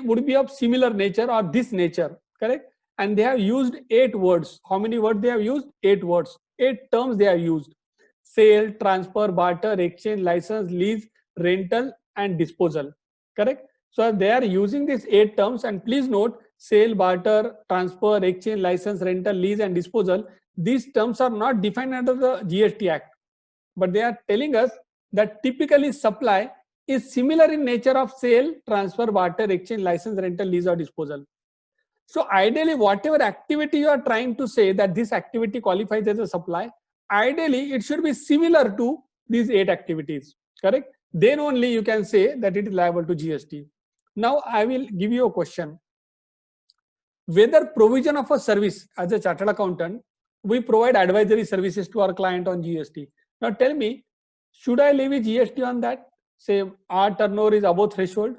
would be of similar nature or this nature, correct? And they have used 8 words. How many words they have used? 8 words. 8 terms they have used. Sale, transfer, barter, exchange, license, lease, rental, and disposal. Correct? So they are using these 8 terms, and please note, sale, barter, transfer, exchange, license, rental, lease, and disposal. These terms are not defined under the GST Act, but they are telling us that typically supply is similar in nature of sale, transfer, barter, exchange, license, rental, lease, or disposal. So ideally, whatever activity you are trying to say that this activity qualifies as a supply, ideally it should be similar to these 8 activities, correct? Then only you can say that it is liable to GST. Now I will give you a question. Whether provision of a service, as a chartered accountant, we provide advisory services to our client on GST. Now tell me, should I levy GST on that? Say our turnover is above threshold,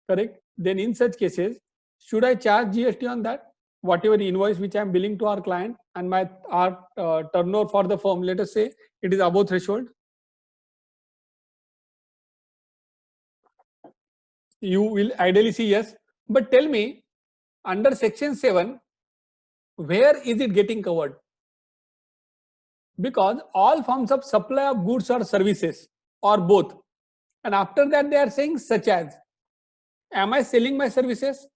correct? Then in such cases, should I charge GST on that? Whatever invoice which I am billing to our client and our turnover for the firm, let us say it is above threshold. You will ideally see yes. But tell me, under section 7, where is it getting covered? Because all forms of supply of goods or services or both. And after that they are saying such as. Am I selling my services?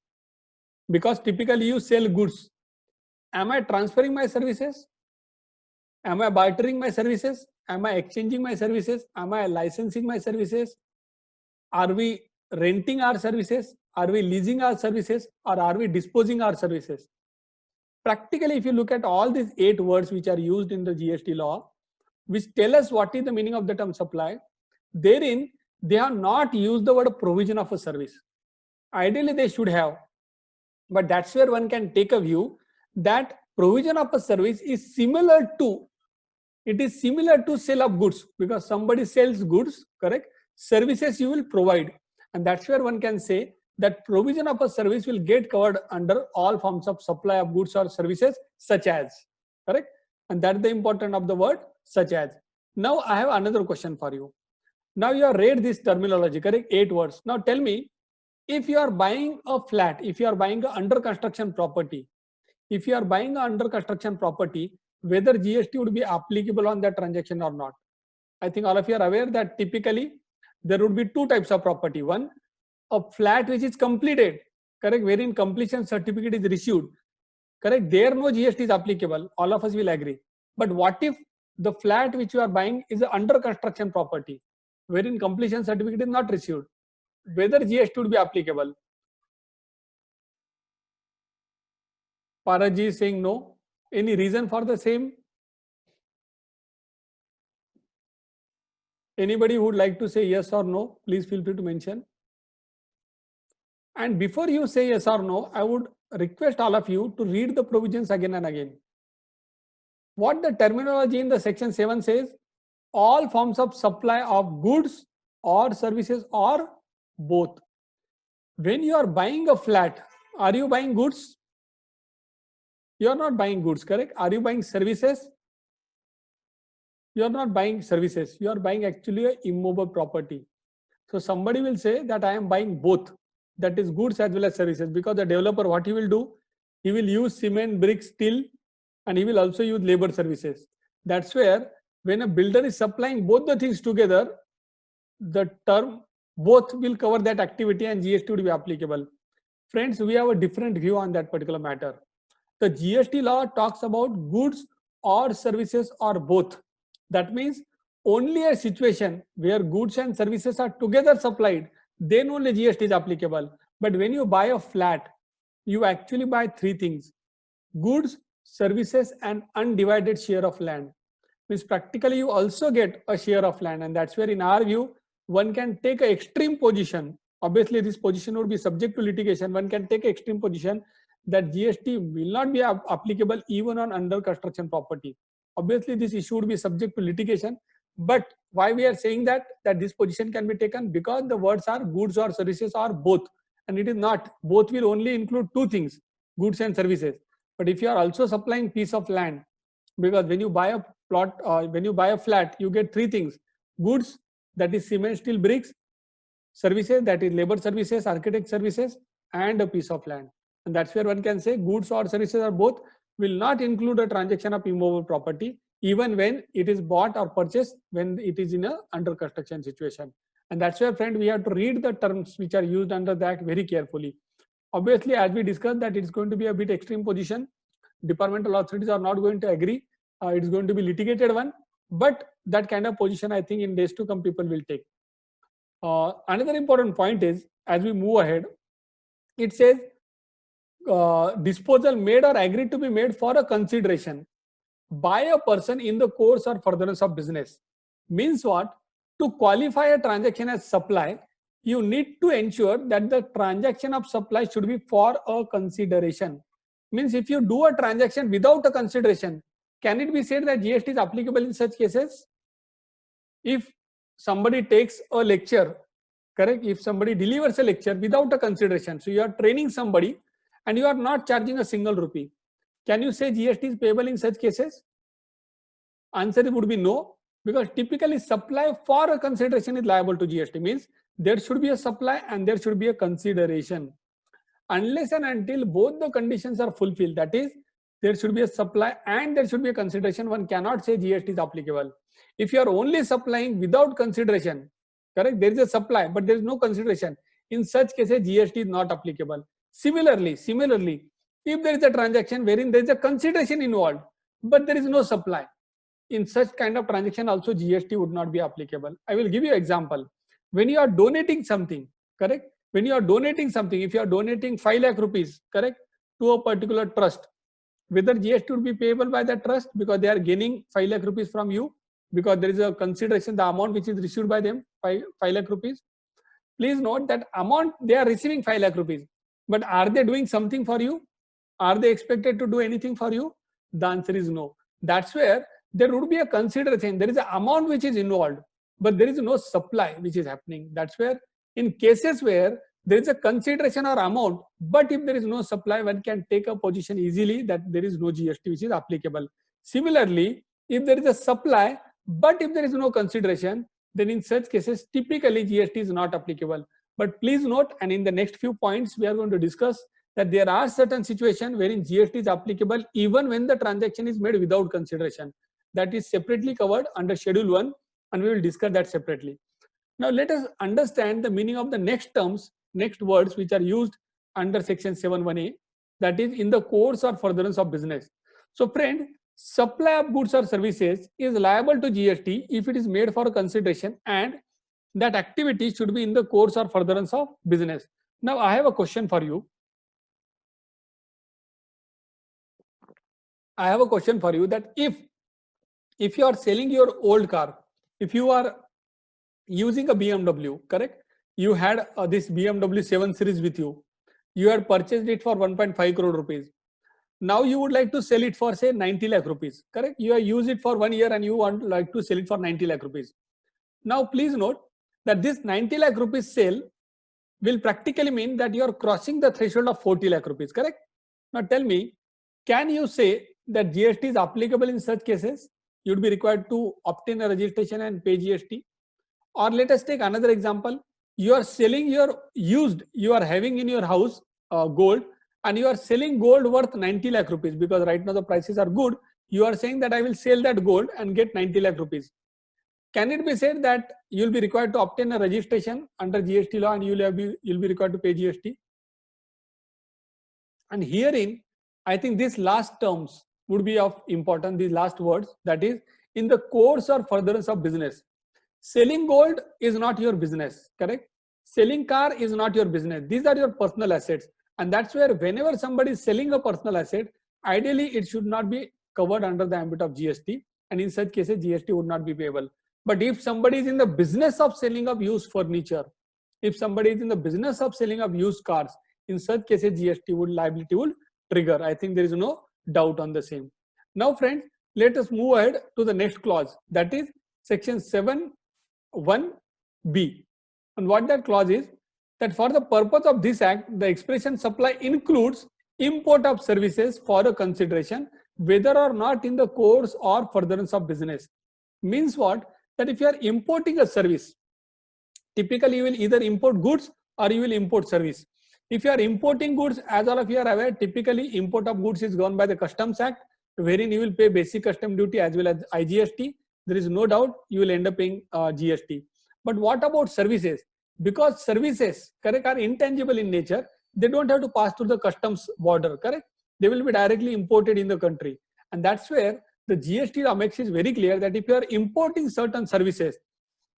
Because typically you sell goods. Am I transferring my services? Am I bartering my services? Am I exchanging my services? Am I licensing my services? Are we renting our services? Are we leasing our services? Or are we disposing our services? Practically, if you look at all these 8 words which are used in the GST law, which tell us what is the meaning of the term supply, therein they have not used the word provision of a service. Ideally, they should have. But that's where one can take a view that provision of a service is similar to, it is similar to sale of goods, because somebody sells goods, correct? Services you will provide. And that's where one can say that provision of a service will get covered under all forms of supply of goods or services such as, correct? And that's the important of the word such as. Now I have another question for you. Now you have read this terminology, correct? 8 words. Now tell me, if you are buying a flat, if you are buying a under construction property, if you are buying a under construction property, whether GST would be applicable on that transaction or not. I think all of you are aware that typically there would be 2 types of property. One, a flat which is completed, correct, wherein completion certificate is issued, correct, there no GST is applicable, all of us will agree. But what if the flat which you are buying is an under construction property, wherein completion certificate is not received, whether GST would be applicable? Paraji is saying no. Any reason for the same? Anybody who would like to say yes or no, please feel free to mention. And before you say yes or no, I would request all of you to read the provisions again and again. What the terminology in the section 7 says, all forms of supply of goods or services or both. When you are buying a flat, are you buying goods? You are not buying goods, correct? Are you buying services? You are not buying services. You are buying actually a immobile property. So somebody will say that I am buying both, that is goods as well as services, because the developer, what he will do, he will use cement, bricks, steel, and he will also use labor services. That's where when a builder is supplying both the things together, the term both will cover that activity and GST would be applicable. Friends, we have a different view on that particular matter. The GST law talks about goods or services or both. That means only a situation where goods and services are together supplied, then only GST is applicable. But when you buy a flat, you actually buy 3 things: goods, services, and undivided share of land. Means practically you also get a share of land, and that's where in our view one can take an extreme position. Obviously this position would be subject to litigation. One can take an extreme position that GST will not be applicable even on under construction property. Obviously this issue would be subject to litigation, but why we are saying that this position can be taken, because the words are goods or services or both, and it is not. Both will only include 2 things, goods and services. But if you are also supplying piece of land, because when you buy a plot, when you buy a flat, you get 3 things: goods, that is cement, steel, bricks; services, that is labor services, architect services, and a piece of land. And that's where one can say goods or services or both will not include a transaction of immovable property, even when it is bought or purchased when it is in a under construction situation. And that's where, friend, we have to read the terms which are used under that very carefully. Obviously, as we discussed, that it's going to be a bit extreme position. Departmental authorities are not going to agree. It's going to be litigated one, but that kind of position, I think in days to come, people will take. Another important point is, as we move ahead, it says disposal made or agreed to be made for a consideration by a person in the course or furtherance of business. Means what? To qualify a transaction as supply, you need to ensure that the transaction of supply should be for a consideration. Means if you do a transaction without a consideration, can it be said that GST is applicable in such cases? If somebody takes a lecture, correct, if somebody delivers a lecture without a consideration, so you are training somebody and you are not charging a single rupee, can you say GST is payable in such cases? Answer would be no, because typically supply for a consideration is liable to GST. Means there should be a supply and there should be a consideration. Unless and until both the conditions are fulfilled, that is, there should be a supply and there should be a consideration, one cannot say GST is applicable. If you are only supplying without consideration, correct, there is a supply but there is no consideration, in such cases GST is not applicable. Similarly, if there is a transaction wherein there is a consideration involved but there is no supply, in such kind of transaction also GST would not be applicable. I will give you an example. When you are donating something, correct, when you are donating something, if you are donating 5 lakh rupees, correct, to a particular trust, whether GST would be payable by that trust because they are gaining 5 lakh rupees from you, because there is a consideration, the amount which is received by them, 5 lakh rupees. Please note that amount, they are receiving 5 lakh rupees, but are they doing something for you? Are they expected to do anything for you? The answer is no. That's where there would be a consideration. There is an amount which is involved, but there is no supply which is happening. That's where in cases where there is a consideration or amount, but if there is no supply, one can take a position easily that there is no GST which is applicable. Similarly, if there is a supply, but if there is no consideration, then in such cases, typically GST is not applicable. But please note, and in the next few points, we are going to discuss that there are certain situations wherein GST is applicable even when the transaction is made without consideration. That is separately covered under Schedule 1, and we will discuss that separately. Now let us understand the meaning of the next terms, next words which are used under section 7(1)(a), that is in the course or furtherance of business. So friend, supply of goods or services is liable to GST if it is made for consideration and that activity should be in the course or furtherance of business. Now I have a question for you. I have a question for you that if you are selling your old car, if you are using a BMW, correct? You had this BMW 7 Series with you. You had purchased it for 1.5 crore rupees. Now you would like to sell it for say 90 lakh rupees, correct? You have used it for 1 year and you want like to sell it for 90 lakh rupees. Now please note that this 90 lakh rupees sale will practically mean that you are crossing the threshold of 40 lakh rupees, correct? Now tell me, can you say that GST is applicable in such cases? You would be required to obtain a registration and pay GST. Or let us take another example. You are selling your used, you are having in your house gold, and you are selling gold worth 90 lakh rupees because right now the prices are good. You are saying that I will sell that gold and get 90 lakh rupees. Can it be said that you will be required to obtain a registration under GST law and you will be required to pay GST? And herein, I think these last terms would be of importance, these last words, that is in the course or furtherance of business. Selling gold is not your business, correct? Selling car is not your business. These are your personal assets. And that's where whenever somebody is selling a personal asset, ideally it should not be covered under the ambit of GST. And in such cases, GST would not be payable. But if somebody is in the business of selling of used furniture, if somebody is in the business of selling of used cars, in such cases, GST liability would trigger. I think there is no doubt on the same. Now friends, let us move ahead to the next clause, that is section 7(1)(b). And what that clause is, that for the purpose of this act, the expression supply includes import of services for a consideration, whether or not in the course or furtherance of business. Means what? That if you are importing a service, typically you will either import goods or you will import service. If you are importing goods, as all of you are aware, typically import of goods is governed by the Customs Act, wherein you will pay basic custom duty as well as IGST. There is no doubt you will end up paying GST. But what about services? Because services, correct, are intangible in nature, they don't have to pass through the customs border, correct? They will be directly imported in the country. And that's where the GST law makes it very clear that if you are importing certain services,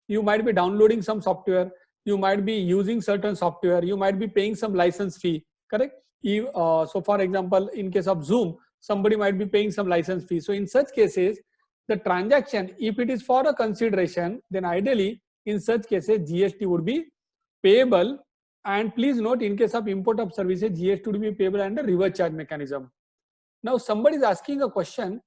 you might be downloading some software, you might be using certain software, you might be paying some license fee, correct? So for example, in case of Zoom, somebody might be paying some license fee. So in such cases, the transaction, if it is for a consideration, then ideally in such cases, GST would be payable. And please note, in case of import of services, GST would be payable under reverse charge mechanism. Now somebody is asking a question,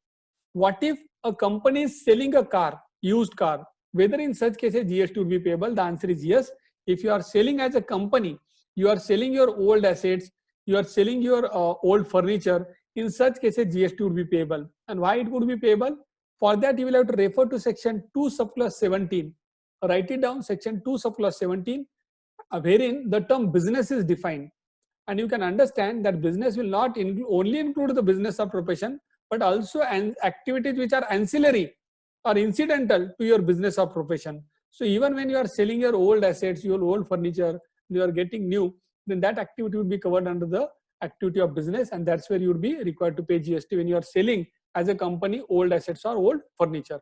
what if a company is selling a car, used car, whether in such cases GST would be payable? The answer is yes. If you are selling as a company, you are selling your old assets, you are selling your old furniture, in such cases GST would be payable. And why it would be payable? For that you will have to refer to section 2 subclause 17. Write it down, section 2 subclause 17, wherein the term business is defined. And you can understand that business will not only include the business of profession, but also activities which are ancillary or incidental to your business of profession. So even when you are selling your old assets, your old furniture, you are getting new, then that activity would be covered under the activity of business, and that's where you would be required to pay GST when you are selling as a company old assets or old furniture.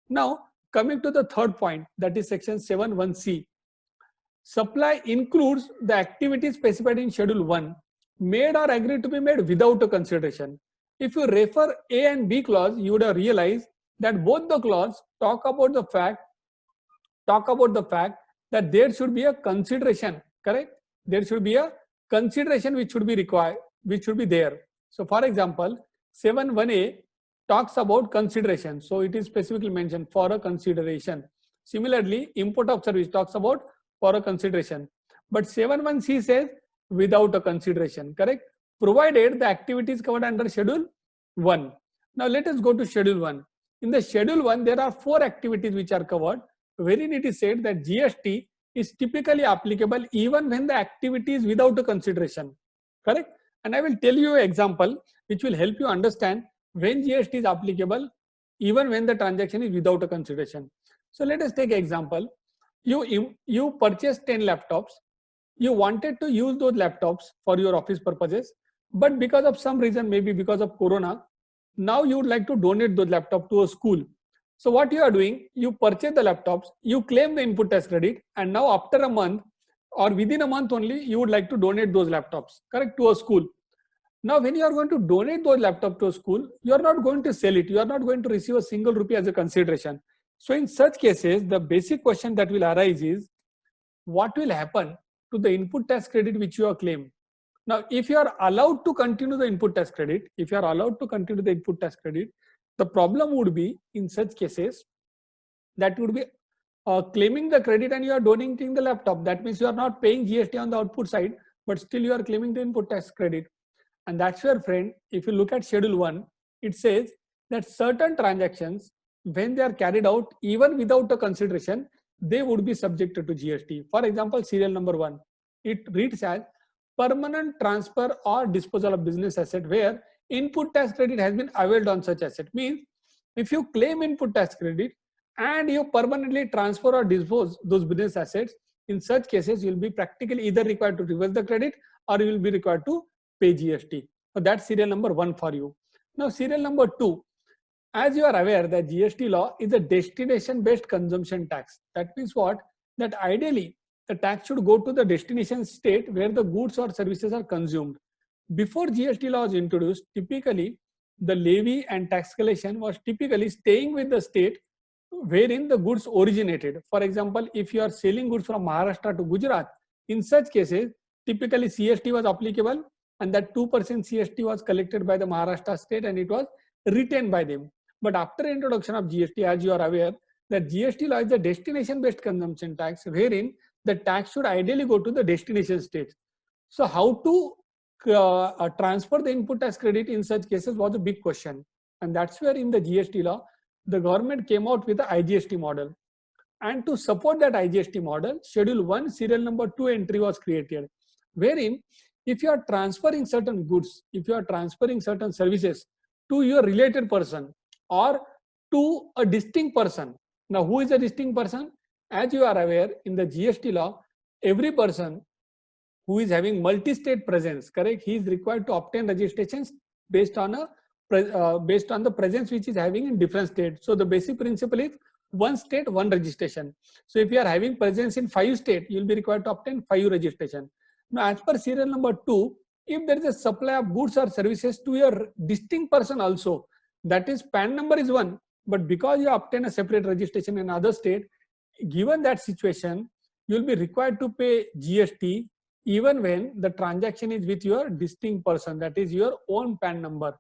Now coming to the third point, that is section 7(1)(c). Supply includes the activities specified in Schedule 1, made or agreed to be made without a consideration. If you refer A and B clause, you would have realized that both the clause talk about the fact that there should be a consideration, correct? There should be a consideration which should be required, which should be there. So for example, 7(1)(a) talks about consideration. So it is specifically mentioned for a consideration. Similarly, import of service talks about for a consideration. But 7(1)(c) says without a consideration, correct? Provided the activity is covered under Schedule 1. Now let us go to Schedule 1. In the Schedule 1, there are 4 activities which are covered, wherein it is said that GST is typically applicable even when the activity is without a consideration, correct? And I will tell you an example which will help you understand when GST is applicable even when the transaction is without a consideration. So let us take an example. You purchased 10 laptops. You wanted to use those laptops for your office purposes, but because of some reason, maybe because of Corona, now you would like to donate those laptops to a school. So what you are doing, you purchase the laptops, you claim the input tax credit, and now after a month or within a month only, you would like to donate those laptops, correct, to a school. Now, when you are going to donate those laptops to a school, you are not going to sell it. You are not going to receive a single rupee as a consideration. So in such cases, the basic question that will arise is, what will happen to the input tax credit which you have claimed? Now, if you are allowed to continue the input tax credit, the problem would be in such cases that would be claiming the credit and you are donating the laptop. That means you are not paying GST on the output side, but still you are claiming the input tax credit. And that's where, friend, if you look at Schedule 1, it says that certain transactions, when they are carried out even without a consideration, they would be subjected to GST. For example, serial number 1, it reads as permanent transfer or disposal of business asset where input tax credit has been availed on such asset. Means if you claim input tax credit and you permanently transfer or dispose those business assets, in such cases you will be practically either required to reverse the credit or you will be required to pay GST. So that's serial number 1 for you. Now serial number 2, as you are aware that GST law is a destination based consumption tax. That means what? That ideally the tax should go to the destination state where the goods or services are consumed. Before GST law was introduced, typically the levy and tax collection was typically staying with the state wherein the goods originated. For example, if you are selling goods from Maharashtra to Gujarat, in such cases, typically CST was applicable and that 2% CST was collected by the Maharashtra state and it was retained by them. But after introduction of GST, as you are aware, that GST law is a destination-based consumption tax wherein the tax should ideally go to the destination state. So how to transfer the input tax credit in such cases was a big question. And that's where in the GST law, the government came out with the IGST model. And to support that IGST model, Schedule 1, serial number 2 entry was created, wherein if you are transferring certain goods, if you are transferring certain services to your related person or to a distinct person. Now, who is a distinct person? As you are aware, in the GST law, every person who is having multi-state presence, correct, he is required to obtain registrations based on the presence which is having in different states. So the basic principle is one state, one registration. So if you are having presence in 5 states, you will be required to obtain 5 registration. Now, as per serial number 2, if there is a supply of goods or services to your distinct person also, that is PAN number is 1, but because you obtain a separate registration in another state, given that situation, you will be required to pay GST even when the transaction is with your distinct person, that is your own PAN number.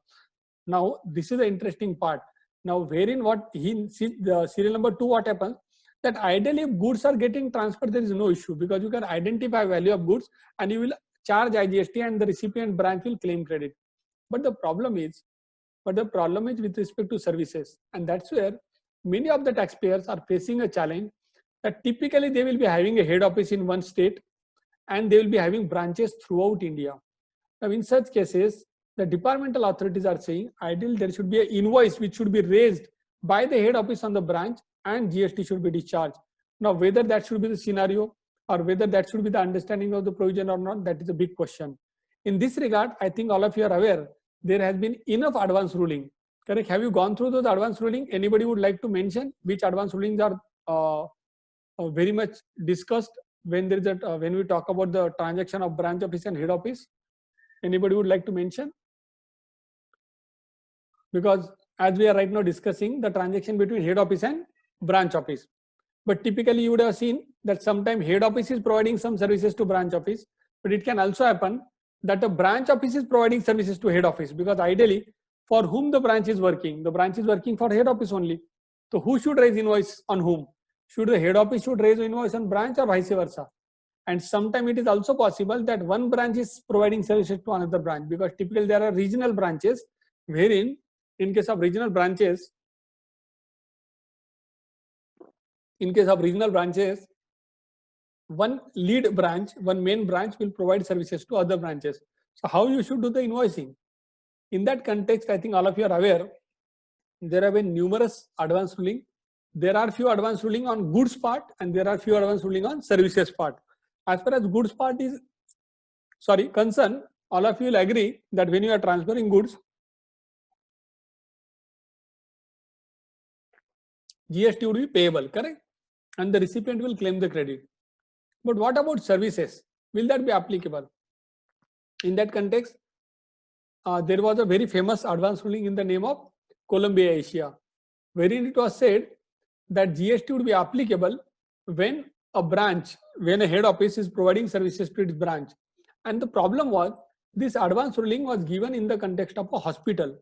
Now, this is the interesting part. Now, wherein what he sees the serial number 2, what happens? That ideally if goods are getting transferred, there is no issue because you can identify value of goods and you will charge IGST and the recipient branch will claim credit. But the problem is with respect to services, and that's where many of the taxpayers are facing a challenge that typically they will be having a head office in one state and they will be having branches throughout India. Now, in such cases, the departmental authorities are saying ideally there should be an invoice which should be raised by the head office on the branch and GST should be discharged. Now, whether that should be the scenario or whether that should be the understanding of the provision or not, that is a big question. In this regard, I think all of you are aware there has been enough advance ruling. Correct? Have you gone through those advance ruling? Anybody would like to mention which advance rulings are very much discussed when there is a when we talk about the transaction of branch office and head office? Anybody would like to mention? Because as we are right now discussing the transaction between head office and branch office, but typically you would have seen that sometimes head office is providing some services to branch office, but it can also happen that a branch office is providing services to head office, because ideally for whom the branch is working for head office only. So who should raise invoice on whom? Should the head office should raise invoice on branch or vice versa? And sometimes it is also possible that one branch is providing services to another branch, because typically there are regional branches wherein in case of regional branches, one lead branch, one main branch will provide services to other branches. So how you should do the invoicing? In that context, I think all of you are aware, there have been numerous advanced ruling. There are few advanced ruling on goods part and there are few advanced ruling on services part. As far as goods part is concerned, all of you will agree that when you are transferring goods, GST would be payable, correct? And the recipient will claim the credit. But what about services? Will that be applicable? In that context, there was a very famous advanced ruling in the name of Columbia Asia, wherein it was said that GST would be applicable when a head office is providing services to its branch. And the problem was, this advanced ruling was given in the context of a hospital.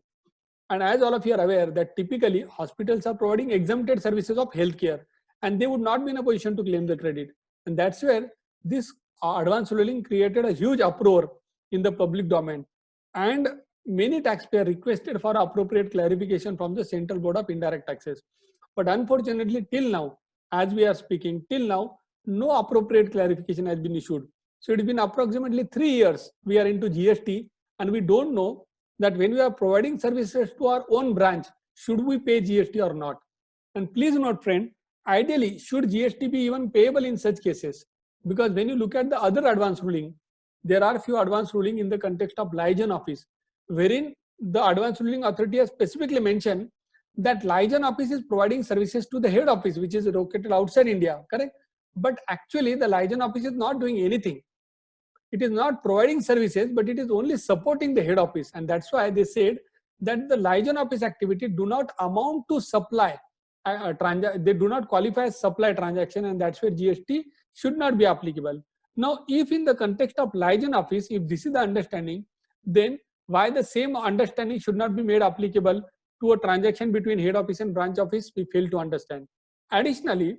And as all of you are aware that typically hospitals are providing exempted services of healthcare and they would not be in a position to claim the credit. And that's where this advanced ruling created a huge uproar in the public domain. And many taxpayers requested for appropriate clarification from the Central Board of Indirect Taxes. But unfortunately, till now, as we are speaking, till now, no appropriate clarification has been issued. So it has been approximately 3 years we are into GST and we don't know that when we are providing services to our own branch, should we pay GST or not? And please note, friend, ideally, should GST be even payable in such cases? Because when you look at the other advanced ruling, there are few advanced ruling in the context of liaison office, wherein the advanced ruling authority has specifically mentioned that liaison office is providing services to the head office, which is located outside India, correct? But actually, the liaison office is not doing anything. It is not providing services, but it is only supporting the head office. And that's why they said that the liaison office activity do not amount to supply, they do not qualify as supply transaction, and that's where GST should not be applicable. Now, if in the context of liaison office, if this is the understanding, then why the same understanding should not be made applicable to a transaction between head office and branch office, we fail to understand. Additionally,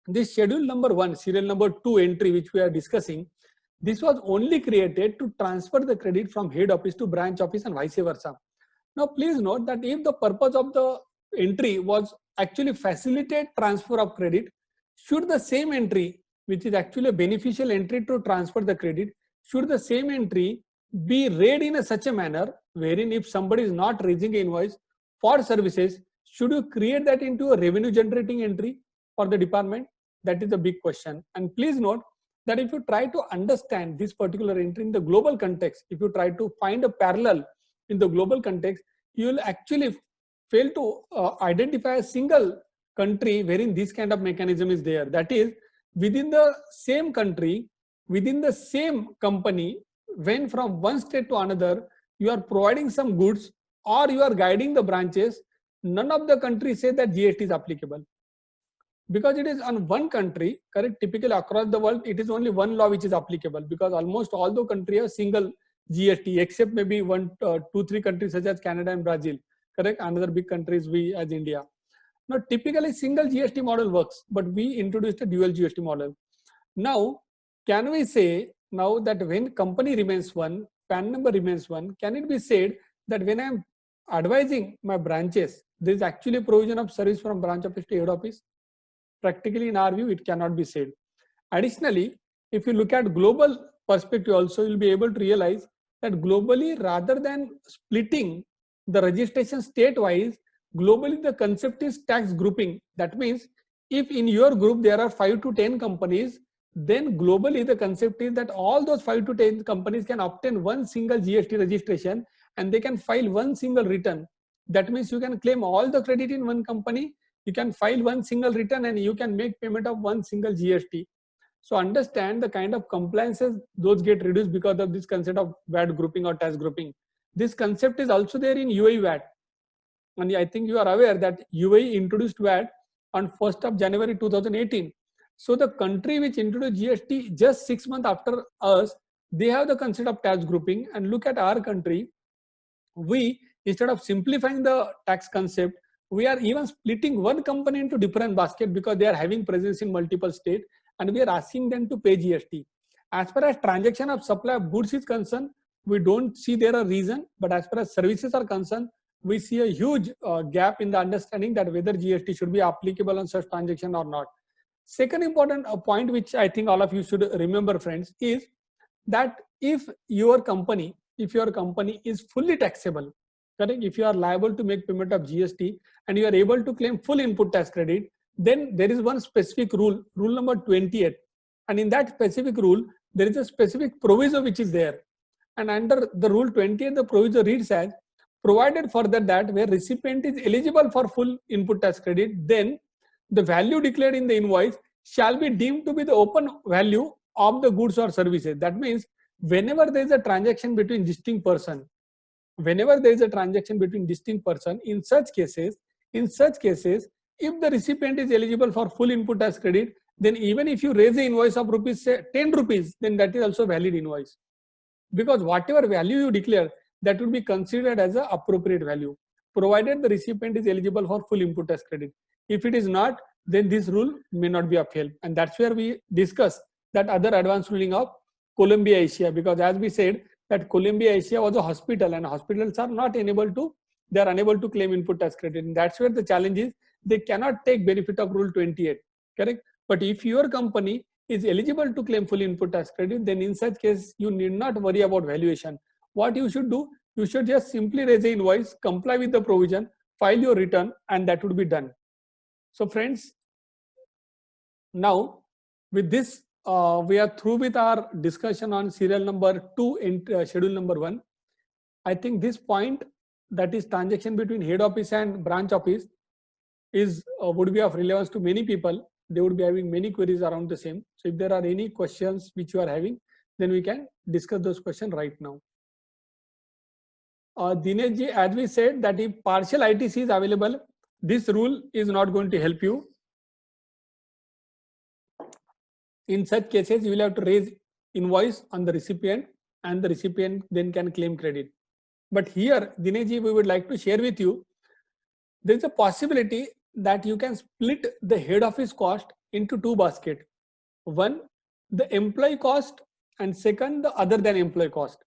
this schedule number 1, serial number 2 entry which we are discussing, this was only created to transfer the credit from head office to branch office and vice versa. Now, please note that if the purpose of the entry was actually facilitate transfer of credit, should the same entry, which is actually a beneficial entry to transfer the credit, should the same entry be read in such a manner wherein if somebody is not raising an invoice for services, should you create that into a revenue generating entry for the department? That is a big question. And please note that if you try to understand this particular entry in the global context, if you try to find a parallel in the global context, you will actually fail to identify a single country wherein this kind of mechanism is there. That is, within the same country, within the same company, when from one state to another, you are providing some goods or you are guiding the branches, none of the countries say that GST is applicable. Because it is on one country, correct? Typically across the world, it is only one law which is applicable, because almost all the countries have single GST, except maybe 1, 2, 3 countries such as Canada and Brazil, correct? Another big countries we as India. Now, typically single GST model works, but we introduced a dual GST model. Now, can we say now that when company remains one, PAN number remains one, can it be said that when I am advising my branches, there is actually provision of service from branch office to head office? Practically, in our view, it cannot be said. Additionally, if you look at global perspective also, you'll be able to realize that globally, rather than splitting the registration state-wise, globally the concept is tax grouping. That means if in your group there are 5 to 10 companies, then globally the concept is that all those 5 to 10 companies can obtain one single GST registration and they can file one single return. That means you can claim all the credit in one company, you can file one single return, and you can make payment of one single GST. So understand the kind of compliances those get reduced because of this concept of VAT grouping or tax grouping. This concept is also there in UAE VAT. And I think you are aware that UAE introduced VAT on 1st of January 2018. So the country which introduced GST just 6 months after us, they have the concept of tax grouping. And look at our country, we, instead of simplifying the tax concept, we are even splitting one company into different basket because they are having presence in multiple states. and we are asking them to pay GST. As far as transaction of supply of goods is concerned, we don't see there a reason, but as far as services are concerned, we see a huge gap in the understanding that whether GST should be applicable on such transaction or not. Second important point which I think all of you should remember, friends, is that if your company is fully taxable, correct, if you are liable to make payment of GST and you are able to claim full input tax credit, then there is one specific rule number 28, and in that specific rule there is a specific proviso which is there, and under the rule 28 the proviso reads as, provided further that where recipient is eligible for full input tax credit, then the value declared in the invoice shall be deemed to be the open value of the goods or services. That means whenever there is a transaction between distinct person, in such cases, if the recipient is eligible for full input tax credit, then even if you raise the invoice of rupees, say 10 rupees, then that is also valid invoice, because whatever value you declare, that would be considered as an appropriate value, provided the recipient is eligible for full input tax credit. If it is not, then this rule may not be of help, and that's where we discuss that other advanced ruling of Columbia Asia, because as we said that Columbia Asia was a hospital, and hospitals are not unable to claim input tax credit, and that's where the challenge is, they cannot take benefit of rule 28, correct? But if your company is eligible to claim full input tax credit, then in such case you need not worry about valuation. What you should do, you should just simply raise the invoice, comply with the provision, file your return, and that would be done. So friends, now with this we are through with our discussion on serial number 2 in schedule number 1. I think this point, that is transaction between head office and branch office, is would be of relevance to many people. They would be having many queries around the same. So if there are any questions which you are having, then we can discuss those questions right now. Dinesh ji, as we said that if partial ITC is available, this rule is not going to help you. In such cases, you will have to raise invoice on the recipient, and the recipient then can claim credit. But here, Dinesh ji, we would like to share with you, there is a possibility that you can split the head office cost into two baskets. One, the employee cost, and second, the other than employee cost.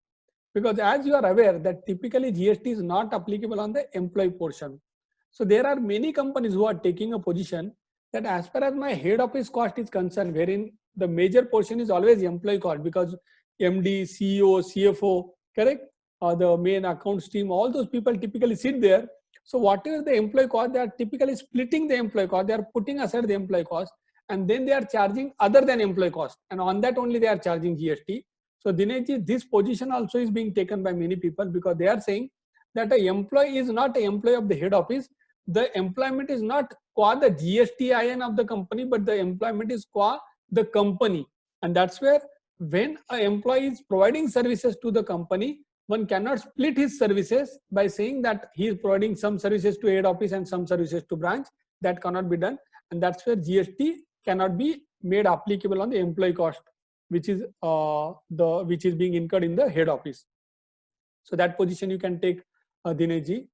Because as you are aware that typically GST is not applicable on the employee portion. So there are many companies who are taking a position that as far as my head office cost is concerned, wherein the major portion is always employee cost, because MD, CEO, CFO, correct, the main accounts team, all those people typically sit there. So whatever the employee cost, they are typically splitting the employee cost, they are putting aside the employee cost, and then they are charging other than employee cost, and on that only they are charging GST. So Dinesh, this position also is being taken by many people, because they are saying that an employee is not an employee of the head office. The employment is not qua the GSTIN of the company, but the employment is qua the company. And that's where when an employee is providing services to the company, one cannot split his services by saying that he is providing some services to head office and some services to branch. That cannot be done. And that's where GST cannot be made applicable on the employee cost, which is being incurred in the head office. So that position you can take, Dinesh ji.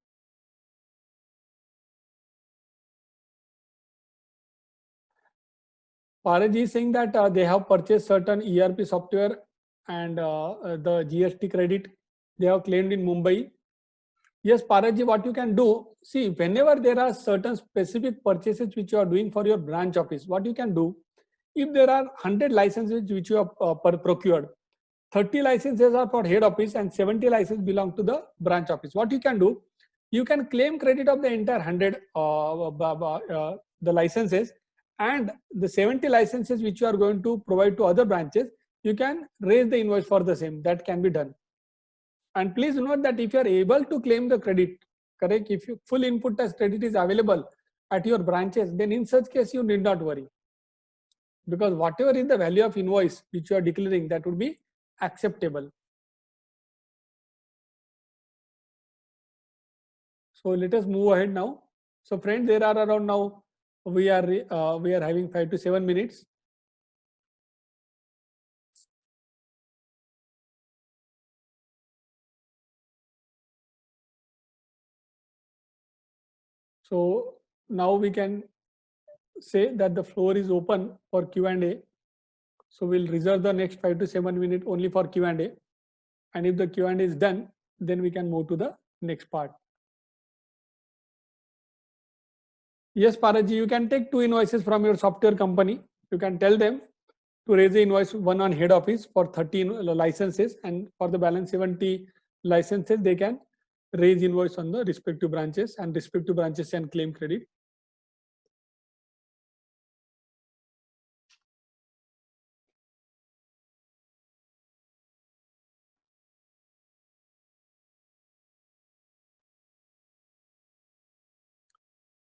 Paraji is saying that they have purchased certain ERP software, and the GST credit they have claimed in Mumbai. Yes, Paraji, what you can do, see, whenever there are certain specific purchases which you are doing for your branch office, what you can do, if there are 100 licenses which you have procured, 30 licenses are for head office and 70 licenses belong to the branch office. What you can do, you can claim credit of the entire 100 the licenses, and the 70 licenses which you are going to provide to other branches, you can raise the invoice for the same. That can be done. And please note that if you are able to claim the credit, correct, if you full input tax credit is available at your branches, then in such case you need not worry, because whatever is the value of invoice which you are declaring, that would be acceptable. So let us move ahead now. So friends, there are around now, we are having 5 to 7 minutes. So now we can say that the floor is open for Q&A. So we'll reserve the next 5 to 7 minutes only for Q&A. And if the Q&A is done, then we can move to the next part. Yes, Paraji, you can take 2 invoices from your software company. You can tell them to raise the invoice, one on head office for 13 licenses, and for the balance 70 licenses, they can raise invoice on the respective branches, and respective branches can claim credit.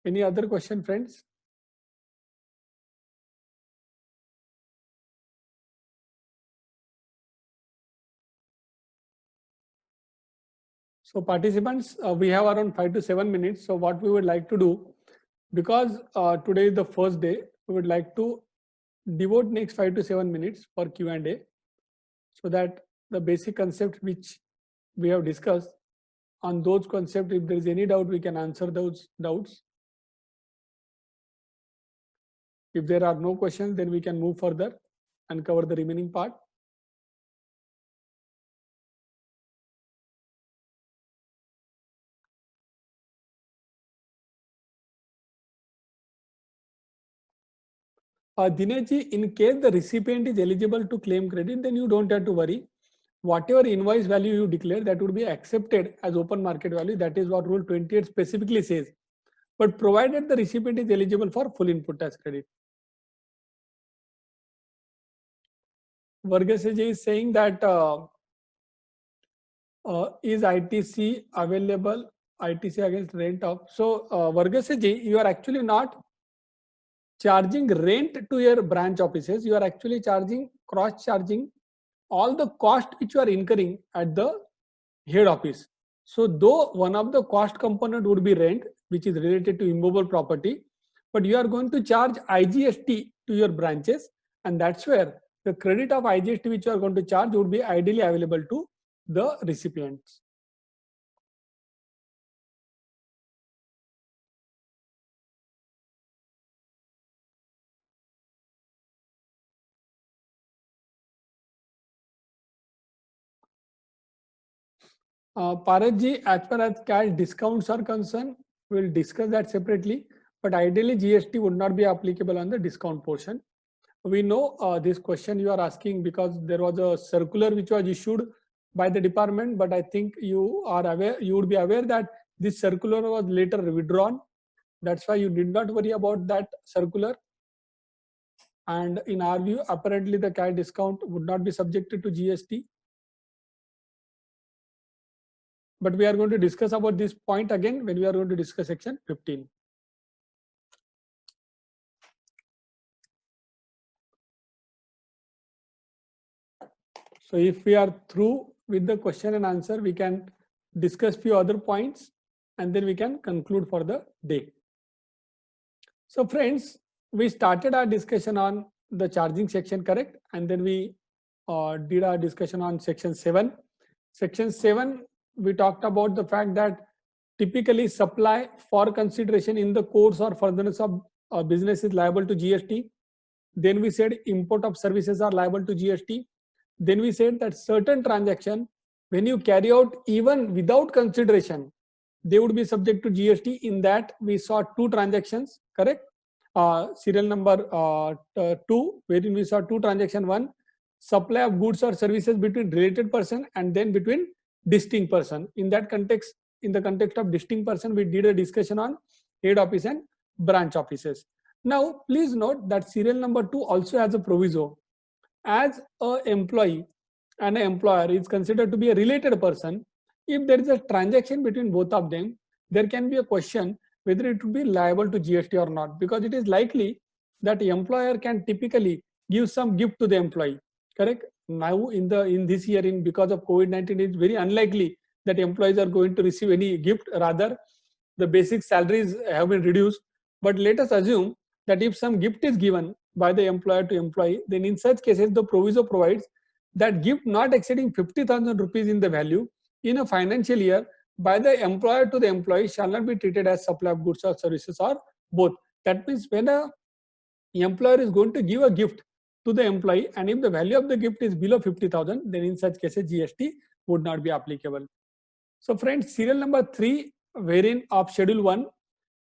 Any other question, friends? So participants, we have around 5 to 7 minutes. So what we would like to do, because today is the first day, we would like to devote next 5 to 7 minutes for Q&A, so that the basic concept which we have discussed, on those concepts, if there is any doubt, we can answer those doubts. If there are no questions, then we can move further and cover the remaining part. Dineshji, in case the recipient is eligible to claim credit, then you don't have to worry. Whatever invoice value you declare, that would be accepted as open market value. That is what Rule 28 specifically says. But provided the recipient is eligible for full input tax credit. Vargaseji is saying that is ITC available, ITC against rent of. So Vargaseji, you are actually not charging rent to your branch offices. You are actually cross-charging all the cost which you are incurring at the head office. So though one of the cost component would be rent, which is related to immovable property, but you are going to charge IGST to your branches, and that's where the credit of IGST which you are going to charge would be ideally available to the recipients. Parajji, as far as cash discounts are concerned, we'll discuss that separately, but ideally GST would not be applicable on the discount portion. We know this question you are asking because there was a circular which was issued by the department, but I think you would be aware that this circular was later withdrawn. That's why you did not worry about that circular. And in our view, apparently the cash discount would not be subjected to GST. But we are going to discuss about this point again when we are going to discuss section 15. So if we are through with the question and answer, we can discuss few other points and then we can conclude for the day. So friends, we started our discussion on the charging section, correct? And then we did our discussion on section 7. Section 7, we talked about the fact that typically supply for consideration in the course or furtherance of business is liable to GST. Then we said import of services are liable to GST. Then we said that certain transaction, when you carry out even without consideration, they would be subject to GST. In that we saw 2 transactions, correct? Serial number 2, wherein we saw 2 transactions. One, supply of goods or services between related person and then between distinct person. In that context, in the context of distinct person, we did a discussion on head office and branch offices. Now, please note that serial number 2 also has a proviso. As an employee and an employer is considered to be a related person, if there is a transaction between both of them, there can be a question whether it would be liable to GST or not, because it is likely that the employer can typically give some gift to the employee, correct? Now in this year, because of COVID-19, it's very unlikely that employees are going to receive any gift. Rather, the basic salaries have been reduced. But let us assume that if some gift is given by the employer to employee, then in such cases the proviso provides that gift not exceeding 50,000 rupees in the value in a financial year by the employer to the employee shall not be treated as supply of goods or services or both. That means when a employer is going to give a gift to the employee, and if the value of the gift is below 50,000, then in such cases GST would not be applicable. So friends, serial number 3, wherein of schedule 1,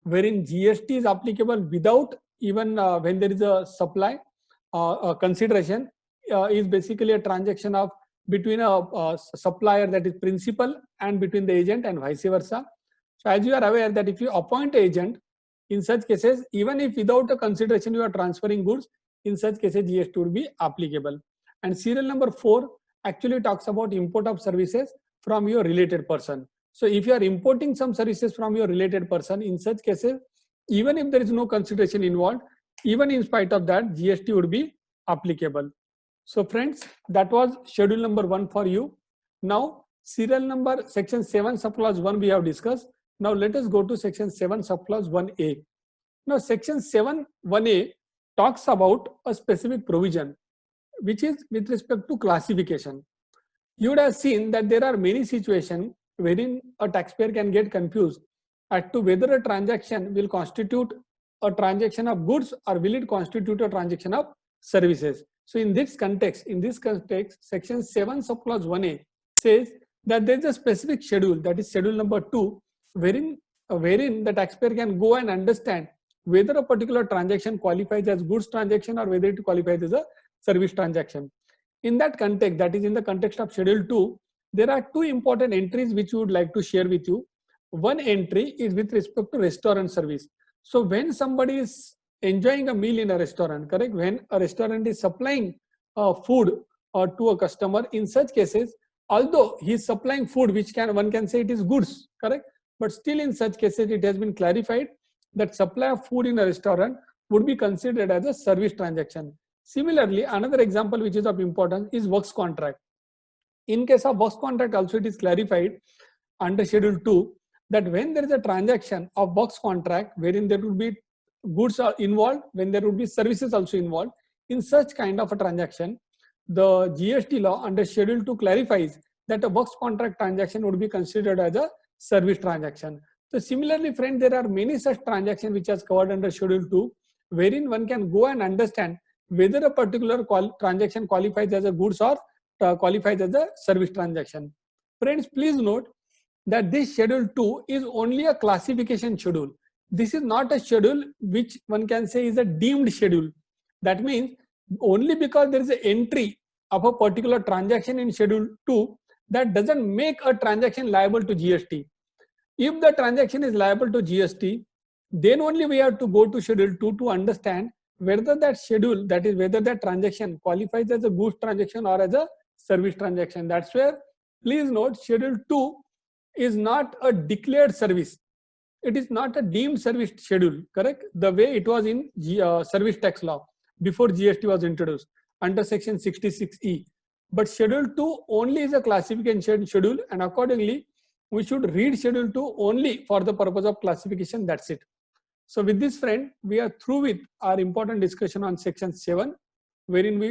wherein GST is applicable without even when there is a supply consideration, is basically a transaction of between a supplier, that is principal, and between the agent and vice versa. So as you are aware that if you appoint an agent, in such cases, even if without a consideration you are transferring goods, in such cases GST would be applicable. And serial number 4 actually talks about import of services from your related person. So if you are importing some services from your related person, in such cases, even if there is no consideration involved, even in spite of that, GST would be applicable. So friends, that was schedule number 1 for you. Now serial number section 7 subclause 1 we have discussed. Now let us go to section 7 subclause 1A. Now section 7 1A talks about a specific provision which is with respect to classification. You would have seen that there are many situations wherein a taxpayer can get confused as to whether a transaction will constitute a transaction of goods or will it constitute a transaction of services. So in this context, section 7 subclause 1A says that there is a specific schedule, that is schedule number 2, wherein the taxpayer can go and understand whether a particular transaction qualifies as goods transaction or whether it qualifies as a service transaction. In that context, that is in the context of schedule 2, there are 2 important entries which we would like to share with you. One entry is with respect to restaurant service. So when somebody is enjoying a meal in a restaurant, correct? When a restaurant is supplying food to a customer, in such cases, although he is supplying food, which one can say it is goods, correct? But still in such cases, it has been clarified that supply of food in a restaurant would be considered as a service transaction. Similarly, another example which is of importance is works contract. In case of works contract also, it is clarified under schedule 2 that when there is a transaction of works contract wherein there would be goods are involved, when there would be services also involved, in such kind of a transaction, the GST law under schedule 2 clarifies that a works contract transaction would be considered as a service transaction. So similarly, friend, there are many such transactions which are covered under schedule 2, wherein one can go and understand whether a particular transaction qualifies as a goods or qualifies as a service transaction. Friends, please note that this schedule 2 is only a classification schedule. This is not a schedule which one can say is a deemed schedule. That means only because there is an entry of a particular transaction in schedule 2, that doesn't make a transaction liable to GST. If the transaction is liable to GST, then only we have to go to schedule 2 to understand whether that schedule, that is whether that transaction qualifies as a goods transaction or as a service transaction. That's where, please note, schedule 2 is not a declared service. It is not a deemed service schedule, correct? The way it was in service tax law before GST was introduced under section 66E. But schedule 2 only is a classification schedule, and accordingly, we should read schedule 2 only for the purpose of classification. That's it. So with this, friend, we are through with our important discussion on section 7, wherein we